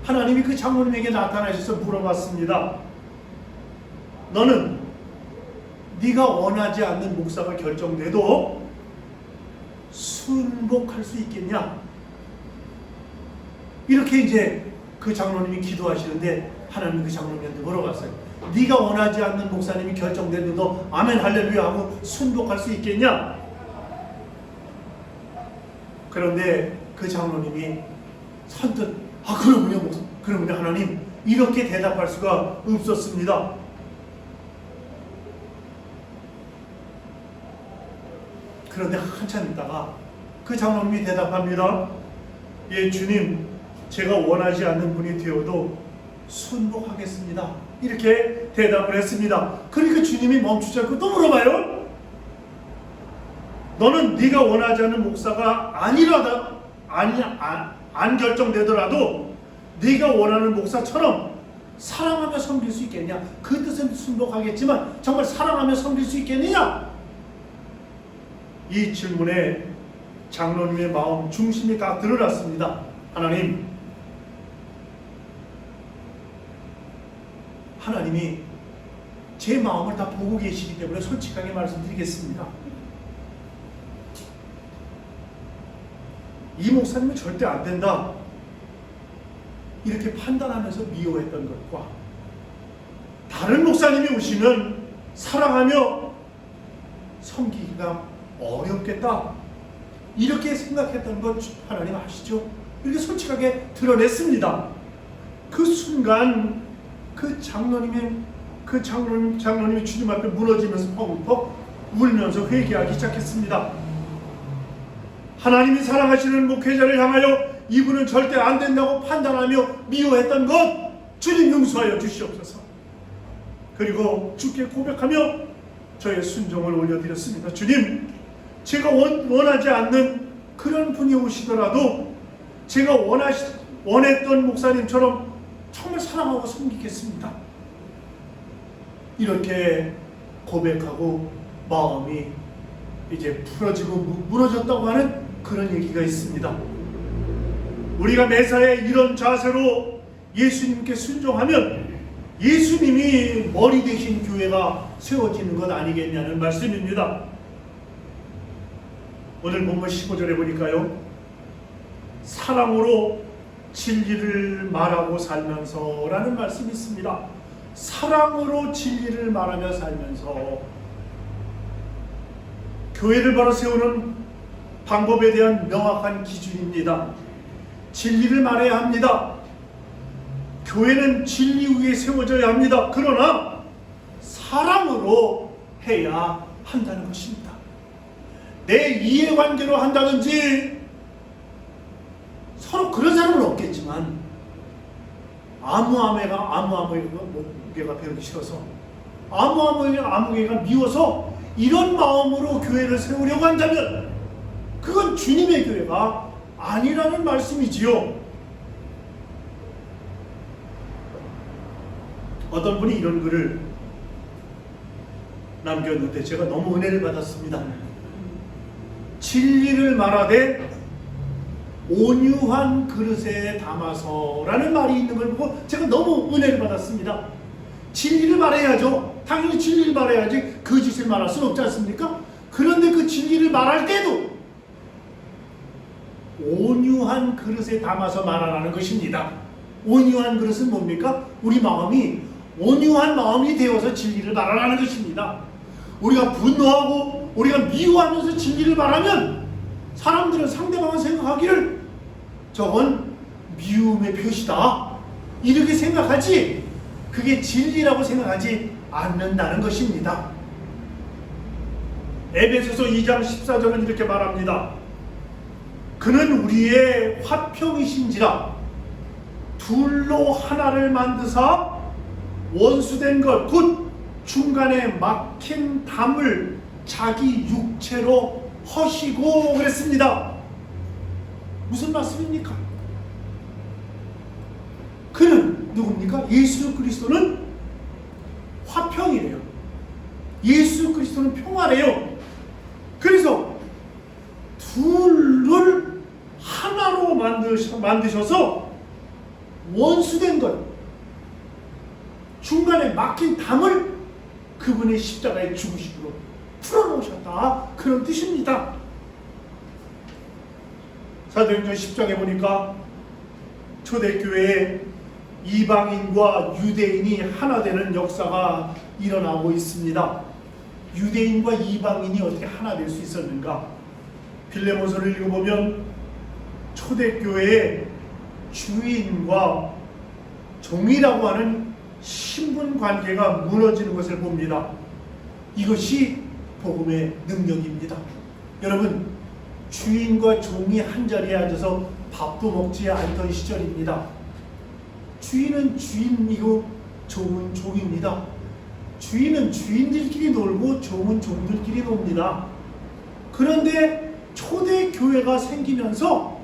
하나님이 그 장로님에게 나타나셔서 물어봤습니다. 너는 네가 원하지 않는 목사가 결정돼도 순복할 수 있겠냐? 이렇게 이제 그 장로님이 기도하시는데 하나님 그 장로님한테 물어봤어요. 네가 원하지 않는 목사님이 결정돼도 너 아멘 할렐루야 하고 순복할 수 있겠냐? 그런데 그 장로님이 선뜻 그러면요 하나님, 이렇게 대답할 수가 없었습니다. 그런데 한참 있다가 그 장로님이 대답합니다. 예, 주님, 제가 원하지 않는 분이 되어도 순복하겠습니다. 이렇게 대답을 했습니다. 그러니까 주님 주님이 멈추지 않고 또 물어봐요. 너는 네가 원하지 않는 목사가 안 결정되더라도 네가 원하는 목사처럼 사랑하며 섬길 수 있겠냐? 그 뜻은 순복하겠지만 정말 사랑하며 섬길 수 있겠느냐? 이 질문에 장로님의 마음 중심이 다 드러났습니다. 하나님이 제 마음을 다 보고 계시기 때문에 솔직하게 말씀드리겠습니다. 이 목사님은 절대 안 된다, 이렇게 판단하면서 미워했던 것과 다른 목사님이 오시면 사랑하며 섬기기가 어렵겠다, 이렇게 생각했던 것 하나님 아시죠? 이렇게 솔직하게 드러냈습니다. 그 순간 그 장로님이 주님 앞에 무너지면서 펑펑 울면서 회개하기 시작했습니다. 하나님이 사랑하시는 목회자를 향하여 이분은 절대 안 된다고 판단하며 미워했던 것 주님 용서하여 주시옵소서. 그리고 주께 고백하며 저의 순종을 올려드렸습니다. 주님, 제가 원하지 않는 그런 분이 오시더라도 제가 원했던 목사님처럼 정말 사랑하고 섬기겠습니다. 이렇게 고백하고 마음이 이제 풀어지고 무너졌다고 하는 그런 얘기가 있습니다. 우리가 매사에 이런 자세로 예수님께 순종하면 예수님이 머리 되신 교회가 세워지는 것 아니겠냐는 말씀입니다. 오늘 본문 15절에 보니까요, 사랑으로 진리를 말하고 살면서 라는 말씀이 있습니다. 사랑으로 진리를 말하며 살면서 교회를 바로 세우는 방법에 대한 명확한 기준입니다. 진리를 말해야 합니다. 교회는 진리 위에 세워져야 합니다. 그러나 사랑으로 해야 한다는 것입니다. 내 이해관계로 한다든지 서로 그런 사람은 없겠지만 아무개가 배우기 싫어서 아무개가 미워서 이런 마음으로 교회를 세우려고 한다면 그건 주님의 교회가 아니라는 말씀이지요. 어떤 분이 이런 글을 남겼는데 제가 너무 은혜를 받았습니다. 진리를 말하되 온유한 그릇에 담아서 라는 말이 있는 걸 보고 제가 너무 은혜를 받았습니다. 진리를 말해야죠. 당연히 진리를 말해야지 거짓을 말할 수는 없지 않습니까? 그런데 그 진리를 말할 때도 온유한 그릇에 담아서 말하라는 것입니다. 온유한 그릇은 뭡니까? 우리 마음이 온유한 마음이 되어서 진리를 말하라는 것입니다. 우리가 분노하고 우리가 미워하면서 진리를 말하면 사람들은 상대방은 생각하기를 저건 미움의 표시다 이렇게 생각하지, 그게 진리라고 생각하지 않는다는 것입니다. 에베소서 2장 14절은 이렇게 말합니다. 그는 우리의 화평이신지라 둘로 하나를 만드사 원수된 것 곧 중간에 막힌 담을 자기 육체로 허시고 그랬습니다. 무슨 말씀입니까? 그는 누굽니까? 예수 그리스도는 화평이래요. 예수 그리스도는 평화래요. 그래서 둘을 하나로 만드셔서 원수된 것, 중간에 막힌 담을 그분의 십자가의 죽으심으로 풀어놓으셨다, 그런 뜻입니다. 사도행전 10장에 보니까 초대교회에 이방인과 유대인이 하나 되는 역사가 일어나고 있습니다. 유대인과 이방인이 어떻게 하나 될 수 있었는가? 빌레몬서를 읽어보면 초대교회의 주인과 종이라고 하는 신분 관계가 무너지는 것을 봅니다. 이것이 복음의 능력입니다. 여러분, 주인과 종이 한 자리에 앉아서 밥도 먹지 않던 시절입니다. 주인은 주인이고 종은 종입니다. 주인은 주인들끼리 놀고 종은 종들끼리 놉니다. 그런데 초대 교회가 생기면서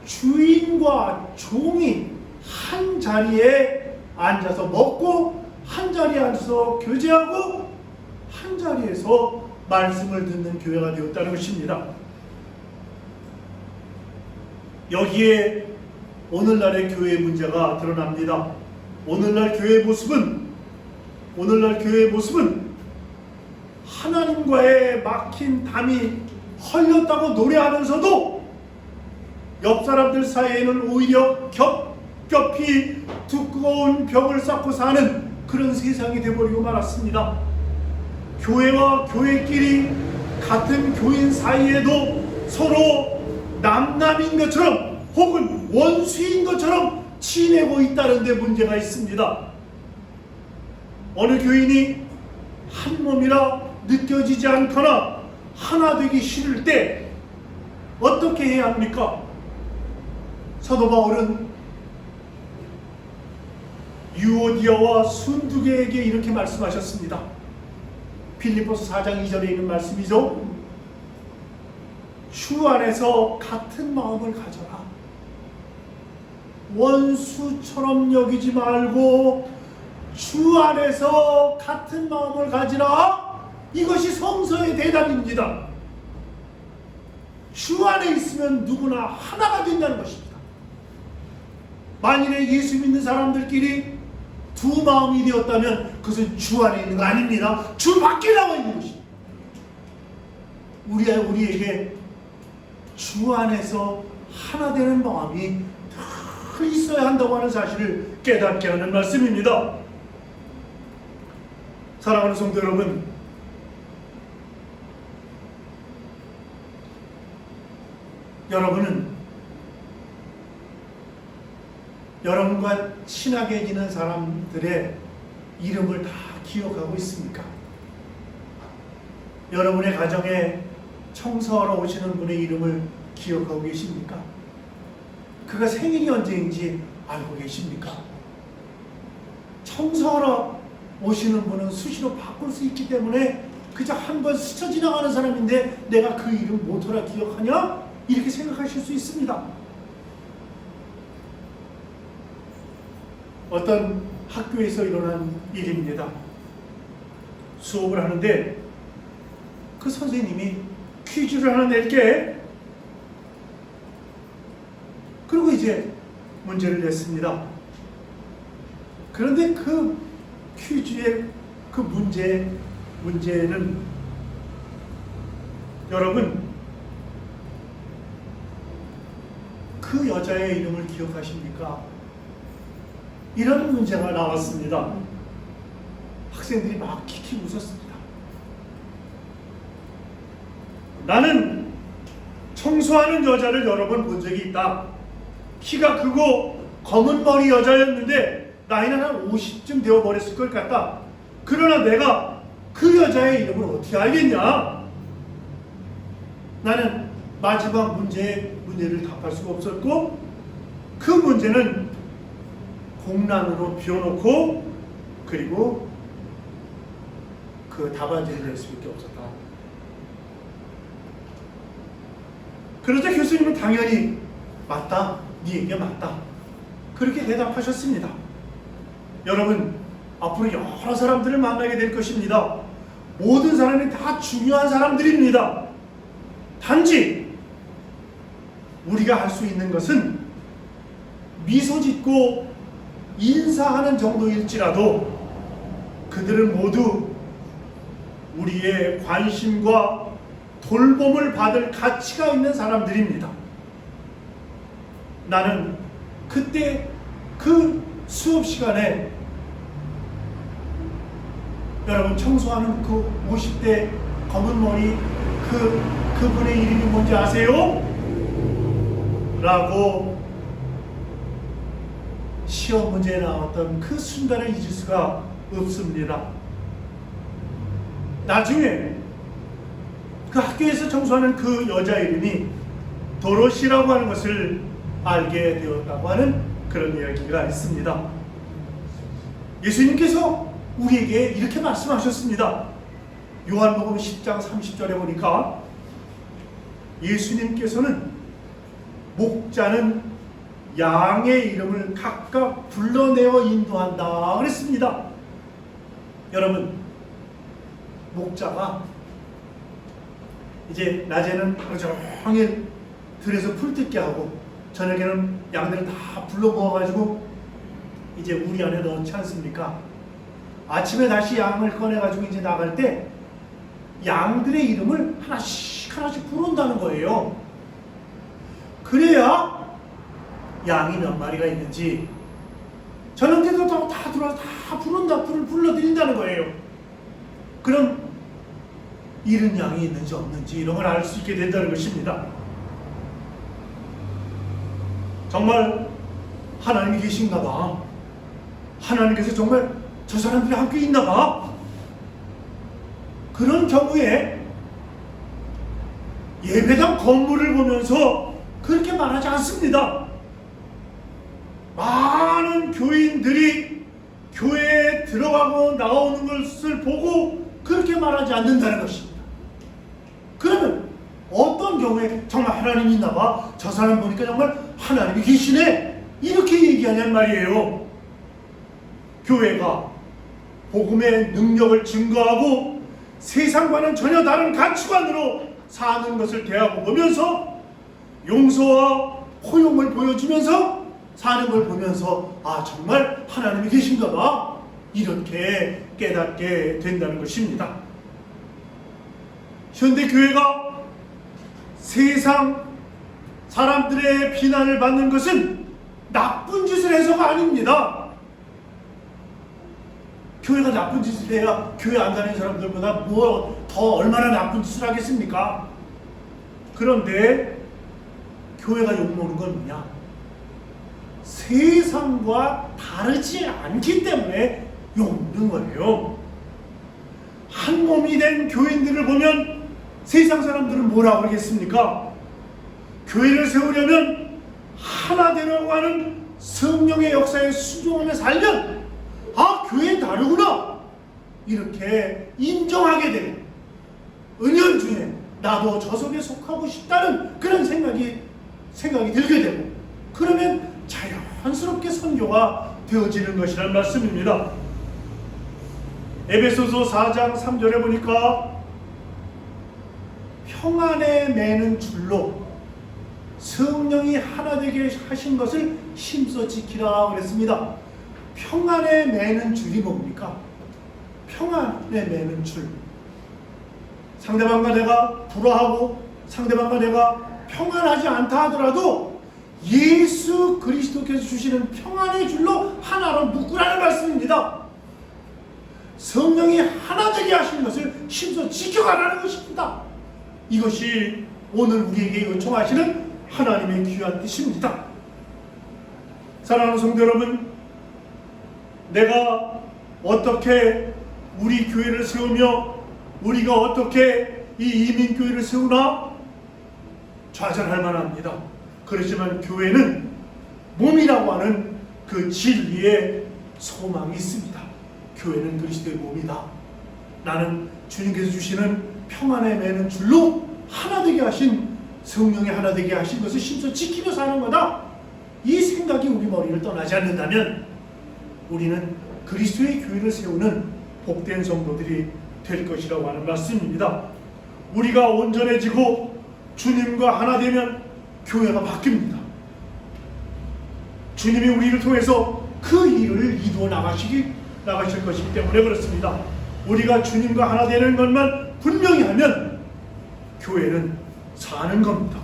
주인과 종이 한 자리에 앉아서 먹고 한 자리에 앉아서 교제하고 한 자리에서 말씀을 듣는 교회가 되었다는 것입니다. 여기에 오늘날의 교회의 문제가 드러납니다. 오늘날 교회의 모습은 하나님과의 막힌 담이 헐렸다고 노래하면서도 옆 사람들 사이에는 오히려 겹겹이 두꺼운 벽을 쌓고 사는 그런 세상이 되어버리고 말았습니다. 교회와 교회끼리 같은 교인 사이에도 서로 남남인 것처럼 혹은 원수인 것처럼 지내고 있다는 데 문제가 있습니다. 어느 교인이 한 몸이라 느껴지지 않거나 하나 되기 싫을 때 어떻게 해야 합니까? 사도 바울은 유오디아와 순두계에게 이렇게 말씀하셨습니다. 빌립보서 4장 2절에 있는 말씀이죠. 주 안에서 같은 마음을 가져라. 원수처럼 여기지 말고 주 안에서 같은 마음을 가지라. 이것이 성서의 대답입니다. 주 안에 있으면 누구나 하나가 된다는 것입니다. 만일에 예수 믿는 사람들끼리 두 마음이 되었다면 그것은 주 안에 있는 거 아닙니다. 주 밖에 나와 있는 것입니다. 우리에게 주 안에서 하나 되는 마음이 다 있어야 한다고 하는 사실을 깨닫게 하는 말씀입니다. 사랑하는 성도 여러분, 여러분은 여러분과 친하게 지낸 사람들의 이름을 다 기억하고 있습니까? 여러분의 가정에 청소하러 오시는 분의 이름을 기억하고 계십니까? 그가 생일이 언제인지 알고 계십니까? 청소하러 오시는 분은 수시로 바꿀 수 있기 때문에 그저 한 번 스쳐 지나가는 사람인데 내가 그 이름 못하라 기억하냐? 이렇게 생각하실 수 있습니다. 어떤 학교에서 일어난 일입니다. 수업을 하는데 그 선생님이 퀴즈를 하나 낼게. 그리고 이제 문제를 냈습니다. 그런데 그 퀴즈의 그 문제는 여러분, 그 여자의 이름을 기억하십니까? 이런 문제가 나왔습니다. 학생들이 막 킥킥 웃었습니다. 나는 청소하는 여자를 여러 번 본 적이 있다. 키가 크고 검은 머리 여자였는데 나이는 한 50쯤 되어버렸을 것 같다. 그러나 내가 그 여자의 이름을 어떻게 알겠냐? 나는 마지막 문제를 답할 수가 없었고, 그 문제는 공란으로 비워놓고 그리고 그 답안지를 낼 수밖에 없었다. 그러자 교수님은 당연히 맞다, 네 얘기가 맞다, 그렇게 대답하셨습니다. 여러분, 앞으로 여러 사람들을 만나게 될 것입니다. 모든 사람이 다 중요한 사람들입니다. 단지 우리가 할 수 있는 것은 미소 짓고 인사하는 정도일지라도 그들은 모두 우리의 관심과 돌봄을 받을 가치가 있는 사람들입니다. 나는 그때 그 수업 시간에 여러분, 청소하는 그 50대 검은 머리 그분의 이름이 뭔지 아세요? 라고 시험 문제에 나왔던 그 순간을 잊을 수가 없습니다. 나중에 그 학교에서 청소하는 그 여자 이름이 도로시라고 하는 것을 알게 되었다고 하는 그런 이야기가 있습니다. 예수님께서 우리에게 이렇게 말씀하셨습니다. 요한복음 10장 30절에 보니까 예수님께서는 목자는 양의 이름을 각각 불러내어 인도한다 그랬습니다. 여러분, 목자가 이제 낮에는 하루 종일 들에서 풀 뜯게 하고 저녁에는 양들을 다 불러 모아가지고 이제 우리 안에 넣지 않습니까? 아침에 다시 양을 꺼내가지고 이제 나갈 때 양들의 이름을 하나씩 부른다는 거예요. 그래야 양이 몇 마리가 있는지 저녁 때도 다 들어와서 다 불러드린다는 거예요. 그럼 잃은 양이 있는지 없는지 이런 걸 알 수 있게 된다는 것입니다. 정말 하나님이 계신가 봐. 하나님께서 정말 저 사람들이 함께 있나 봐. 그런 경우에 예배당 건물을 보면서 그렇게 말하지 않습니다. 많은 교인들이 교회에 들어가고 나오는 것을 보고 그렇게 말하지 않는다는 것입니다. 그러면 어떤 경우에 정말 하나님이 있나 봐, 저 사람 보니까 정말 하나님이 계시네, 이렇게 얘기하냔 말이에요. 교회가 복음의 능력을 증거하고 세상과는 전혀 다른 가치관으로 사는 것을 대하고 보면서 용서와 포용을 보여주면서 사는 걸 보면서 아, 정말 하나님이 계신가 봐, 이렇게 깨닫게 된다는 것입니다. 현대교회가 세상 사람들의 비난을 받는 것은 나쁜 짓을 해서가 아닙니다. 교회가 나쁜 짓을 해야 교회 안 다니는 사람들보다 뭐 더 얼마나 나쁜 짓을 하겠습니까? 그런데 교회가 욕먹는 건 뭐냐? 세상과 다르지 않기 때문에 욕먹는 거예요. 한 몸이 된 교인들을 보면 세상 사람들은 뭐라고 하겠습니까? 교회를 세우려면 하나 되라고 하는 성령의 역사에 순종하며 살면 아, 교회는 다르구나, 이렇게 인정하게 되는, 은연중에 나도 저 속에 속하고 싶다는 그런 생각이 들게 되고, 그러면 자연스럽게 선교가 되어지는 것이라는 말씀입니다. 에베소서 4장 3절에 보니까 평안에 매는 줄로 성령이 하나 되게 하신 것을 힘써 지키라 그랬습니다. 평안에 매는 줄이 뭡니까? 평안에 매는 줄. 상대방과 내가 불화하고 상대방과 내가 평안하지 않다 하더라도 예수 그리스도께서 주시는 평안의 줄로 하나로 묶으라는 말씀입니다. 성령이 하나 되게 하시는 것을 힘써 지켜가라는 것입니다. 이것이 오늘 우리에게 요청하시는 하나님의 귀한 뜻입니다. 사랑하는 성도 여러분, 내가 어떻게 우리 교회를 세우며 우리가 어떻게 이 이민교회를 세우나 좌절할 만합니다. 그렇지만 교회는 몸이라고 하는 그 진리의 소망이 있습니다. 교회는 그리스도의 몸이다. 나는 주님께서 주시는 평안에 매는 줄로 하나 되게 하신, 성령이 하나 되게 하신 것을 힘써 지키며 사는 거다. 이 생각이 우리 머리를 떠나지 않는다면 우리는 그리스도의 교회를 세우는 복된 성도들이 될 것이라고 하는 말씀입니다. 우리가 온전해지고 주님과 하나 되면 교회가 바뀝니다. 주님이 우리를 통해서 그 일을 이루어 나가실 것이기 때문에 그렇습니다. 우리가 주님과 하나 되는 것만 분명히 하면 교회는 사는 겁니다.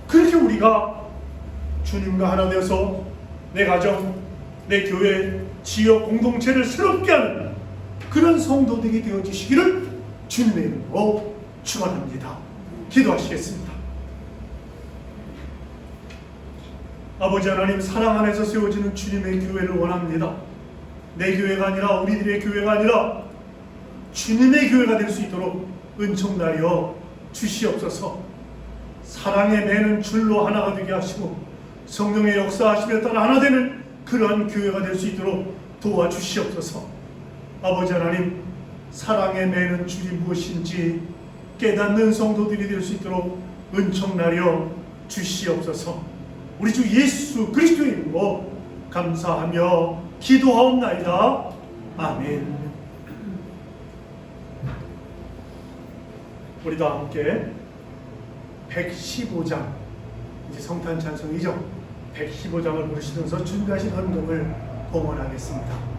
그렇게 우리가 주님과 하나 되어서 내 가정, 내 교회, 지역 공동체를 새롭게 하는 그런 성도들이 되어주시기를 주님의 이름으로 축원합니다. 기도하시겠습니다. 아버지 하나님, 사랑 안에서 세워지는 주님의 교회를 원합니다. 내 교회가 아니라, 우리들의 교회가 아니라 주님의 교회가 될 수 있도록 은총하여 주시옵소서. 사랑에 매는 줄로 하나가 되게 하시고 성령의 역사하심에 따라 하나 되는 그러한 교회가 될 수 있도록 도와주시옵소서. 아버지 하나님, 사랑에 매는 줄이 무엇인지 깨닫는 성도들이 될 수 있도록 은총나려 주시옵소서. 우리 주 예수 그리스도의 이름으로 감사하며 기도하옵나이다. 아멘. 우리 다 함께 115장, 이제 성탄 찬송이죠. 115장을 부르시면서 준비하신 헌금을 봉헌하겠습니다.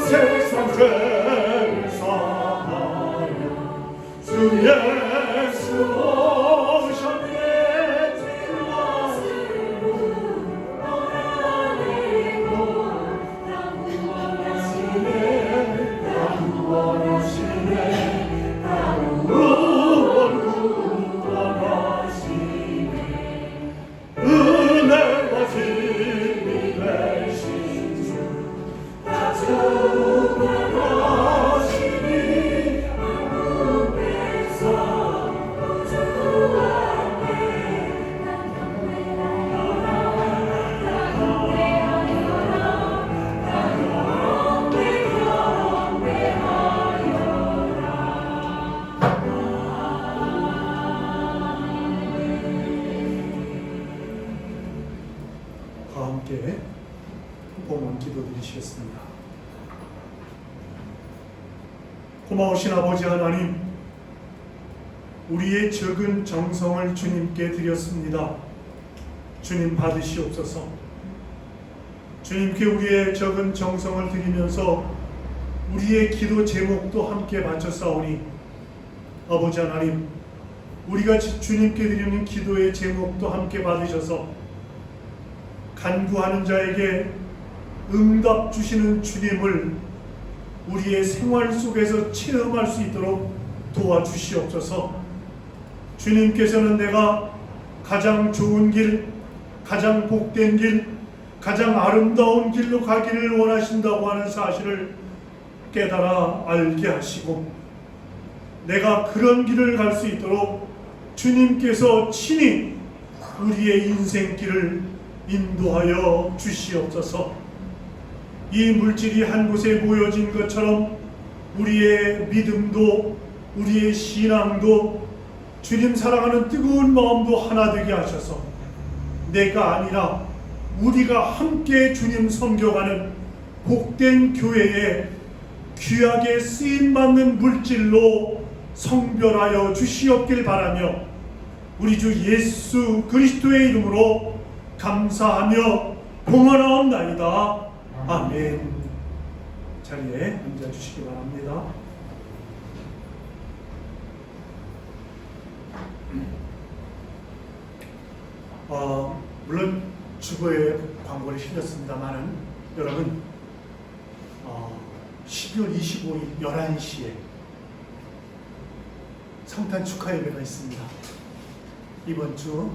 세상 죄를 사하여 주 예수 오셨네. 그 말씀으로 너라내고 나 구원하시네. 나 구원하시네. 나 구원하시네. 은혜와 진리 되신 주 다 함께 봉헌 기도드리시겠습니다. 고마우신 아버지 하나님, 우리의 적은 정성을 주님께 드렸습니다. 주님 받으시옵소서. 주님께 우리의 적은 정성을 드리면서 우리의 기도 제목도 함께 바쳤사오니 아버지 하나님, 우리가 주님께 드리는 기도의 제목도 함께 받으셔서 간구하는 자에게 응답 주시는 주님을 우리의 생활 속에서 체험할 수 있도록 도와주시옵소서. 주님께서는 내가 가장 좋은 길, 가장 복된 길, 가장 아름다운 길로 가기를 원하신다고 하는 사실을 깨달아 알게 하시고, 내가 그런 길을 갈 수 있도록 주님께서 친히 우리의 인생길을 인도하여 주시옵소서. 이 물질이 한 곳에 모여진 것처럼 우리의 믿음도, 우리의 신앙도, 주님 사랑하는 뜨거운 마음도 하나 되게 하셔서 내가 아니라 우리가 함께 주님 섬겨가는 복된 교회에 귀하게 쓰임받는 물질로 성별하여 주시옵길 바라며 우리 주 예수 그리스도의 이름으로 감사하며 봉헌하옵나이다. 아멘. 자리에 앉아주시기 바랍니다. 물론 주보에 광고를 실렸습니다만은 여러분 12월 25일 11시에 성탄 축하 예배가 있습니다. 이번 주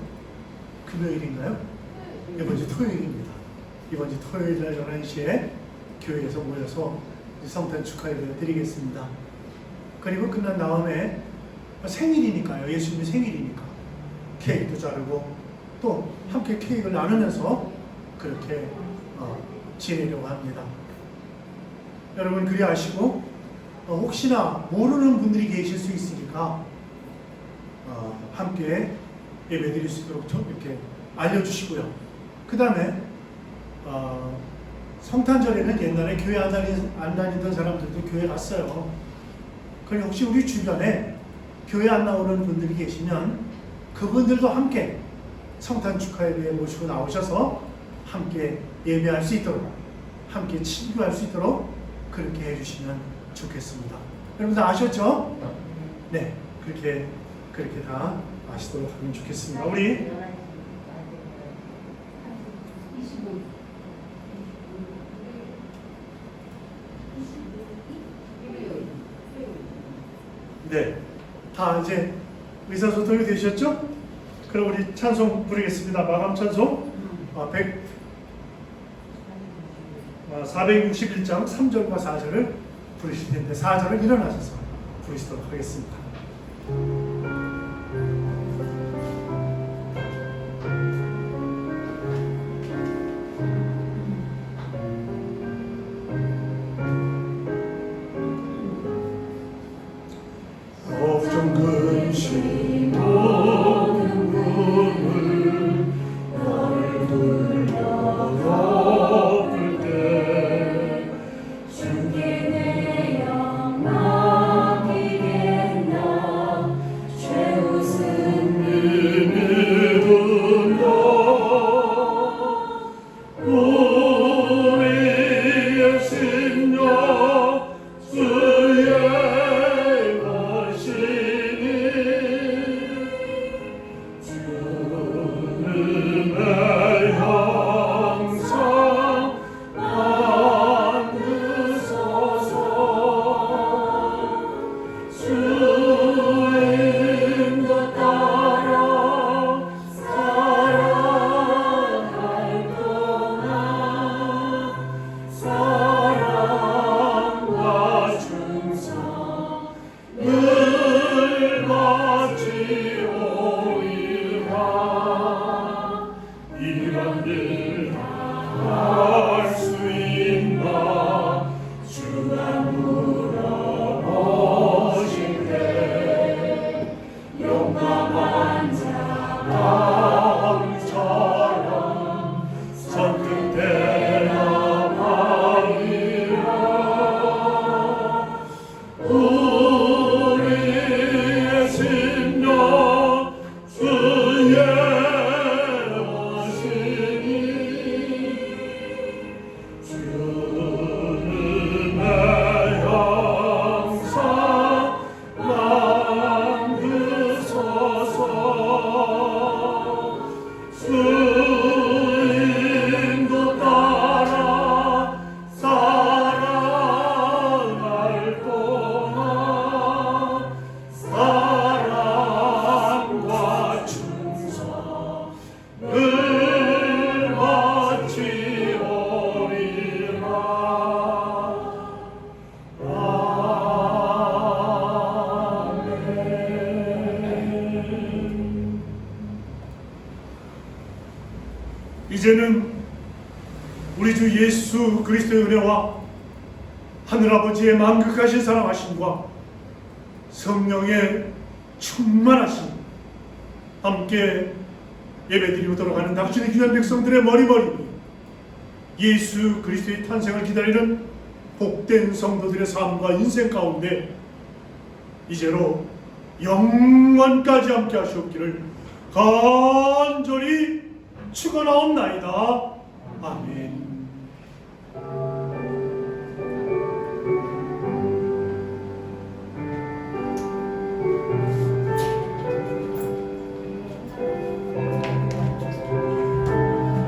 금요일인가요? 이번 주 토요일입니다. 이번 주 토요일 날 11시에 교회에서 모여서 성탄 축하 예배를 드리겠습니다. 그리고 끝난 다음에 생일이니까요. 예수님의 생일이니까 케이크도 자르고 또 함께 케이크를 나누면서 그렇게 지내려고 합니다. 여러분 그리 아시고 혹시나 모르는 분들이 계실 수 있으니까 함께 예배드릴 수 있도록 이렇게 알려주시고요. 그 다음에 성탄절에는 옛날에 교회 안 다니던 사람들도 교회 갔어요. 그럼 혹시 우리 주변에 교회 안 나오는 분들이 계시면 그분들도 함께 성탄 축하 예배에 모시고 나오셔서 함께 예배할 수 있도록, 함께 친구할 수 있도록 그렇게 해주시면 좋겠습니다. 여러분들 아셨죠? 네, 그렇게 다 아시도록 하면 좋겠습니다. 우리 네, 다 이제 의사소통이 되셨죠? 그럼 우리 찬송 부르겠습니다. 마감 찬송 461장 3절과 4절을 부르실 텐데 4절을 일어나셔서 부르시도록 하겠습니다. 걱정 근심 모든 꿈을 너를 둘러엎을 때 주께 내 영 맡기겠나 최우승 믿음으로 우리의 심령 주의 것이니 주는 내 항상 만드소서 주의 인도 따라 살아갈 동안 사랑과 충성 늘 같이 오리라. 이런 일 할 수 있나 주가 물어보실 때 용감한 자 마음처럼 선뜻 대답하리라. 우리의 심령 주의 것이니 주는 내 항상 만드소서 주인도 따라 살아갈 동안 사랑과 충성 늘 같이 오리라. 아멘. 이제는 우리 주 예수 그리스도의 은혜와 하늘아버지의 만극하신 사랑하심과 성령의 충만하심 함께 예배드리도록 하는 당신의 귀한 백성들의 머리머리 예수 그리스도의 탄생을 기다리는 복된 성도들의 삶과 인생 가운데 이제로 영원까지 함께 하시옵기를 간절히 축원하옵나이다. 아멘.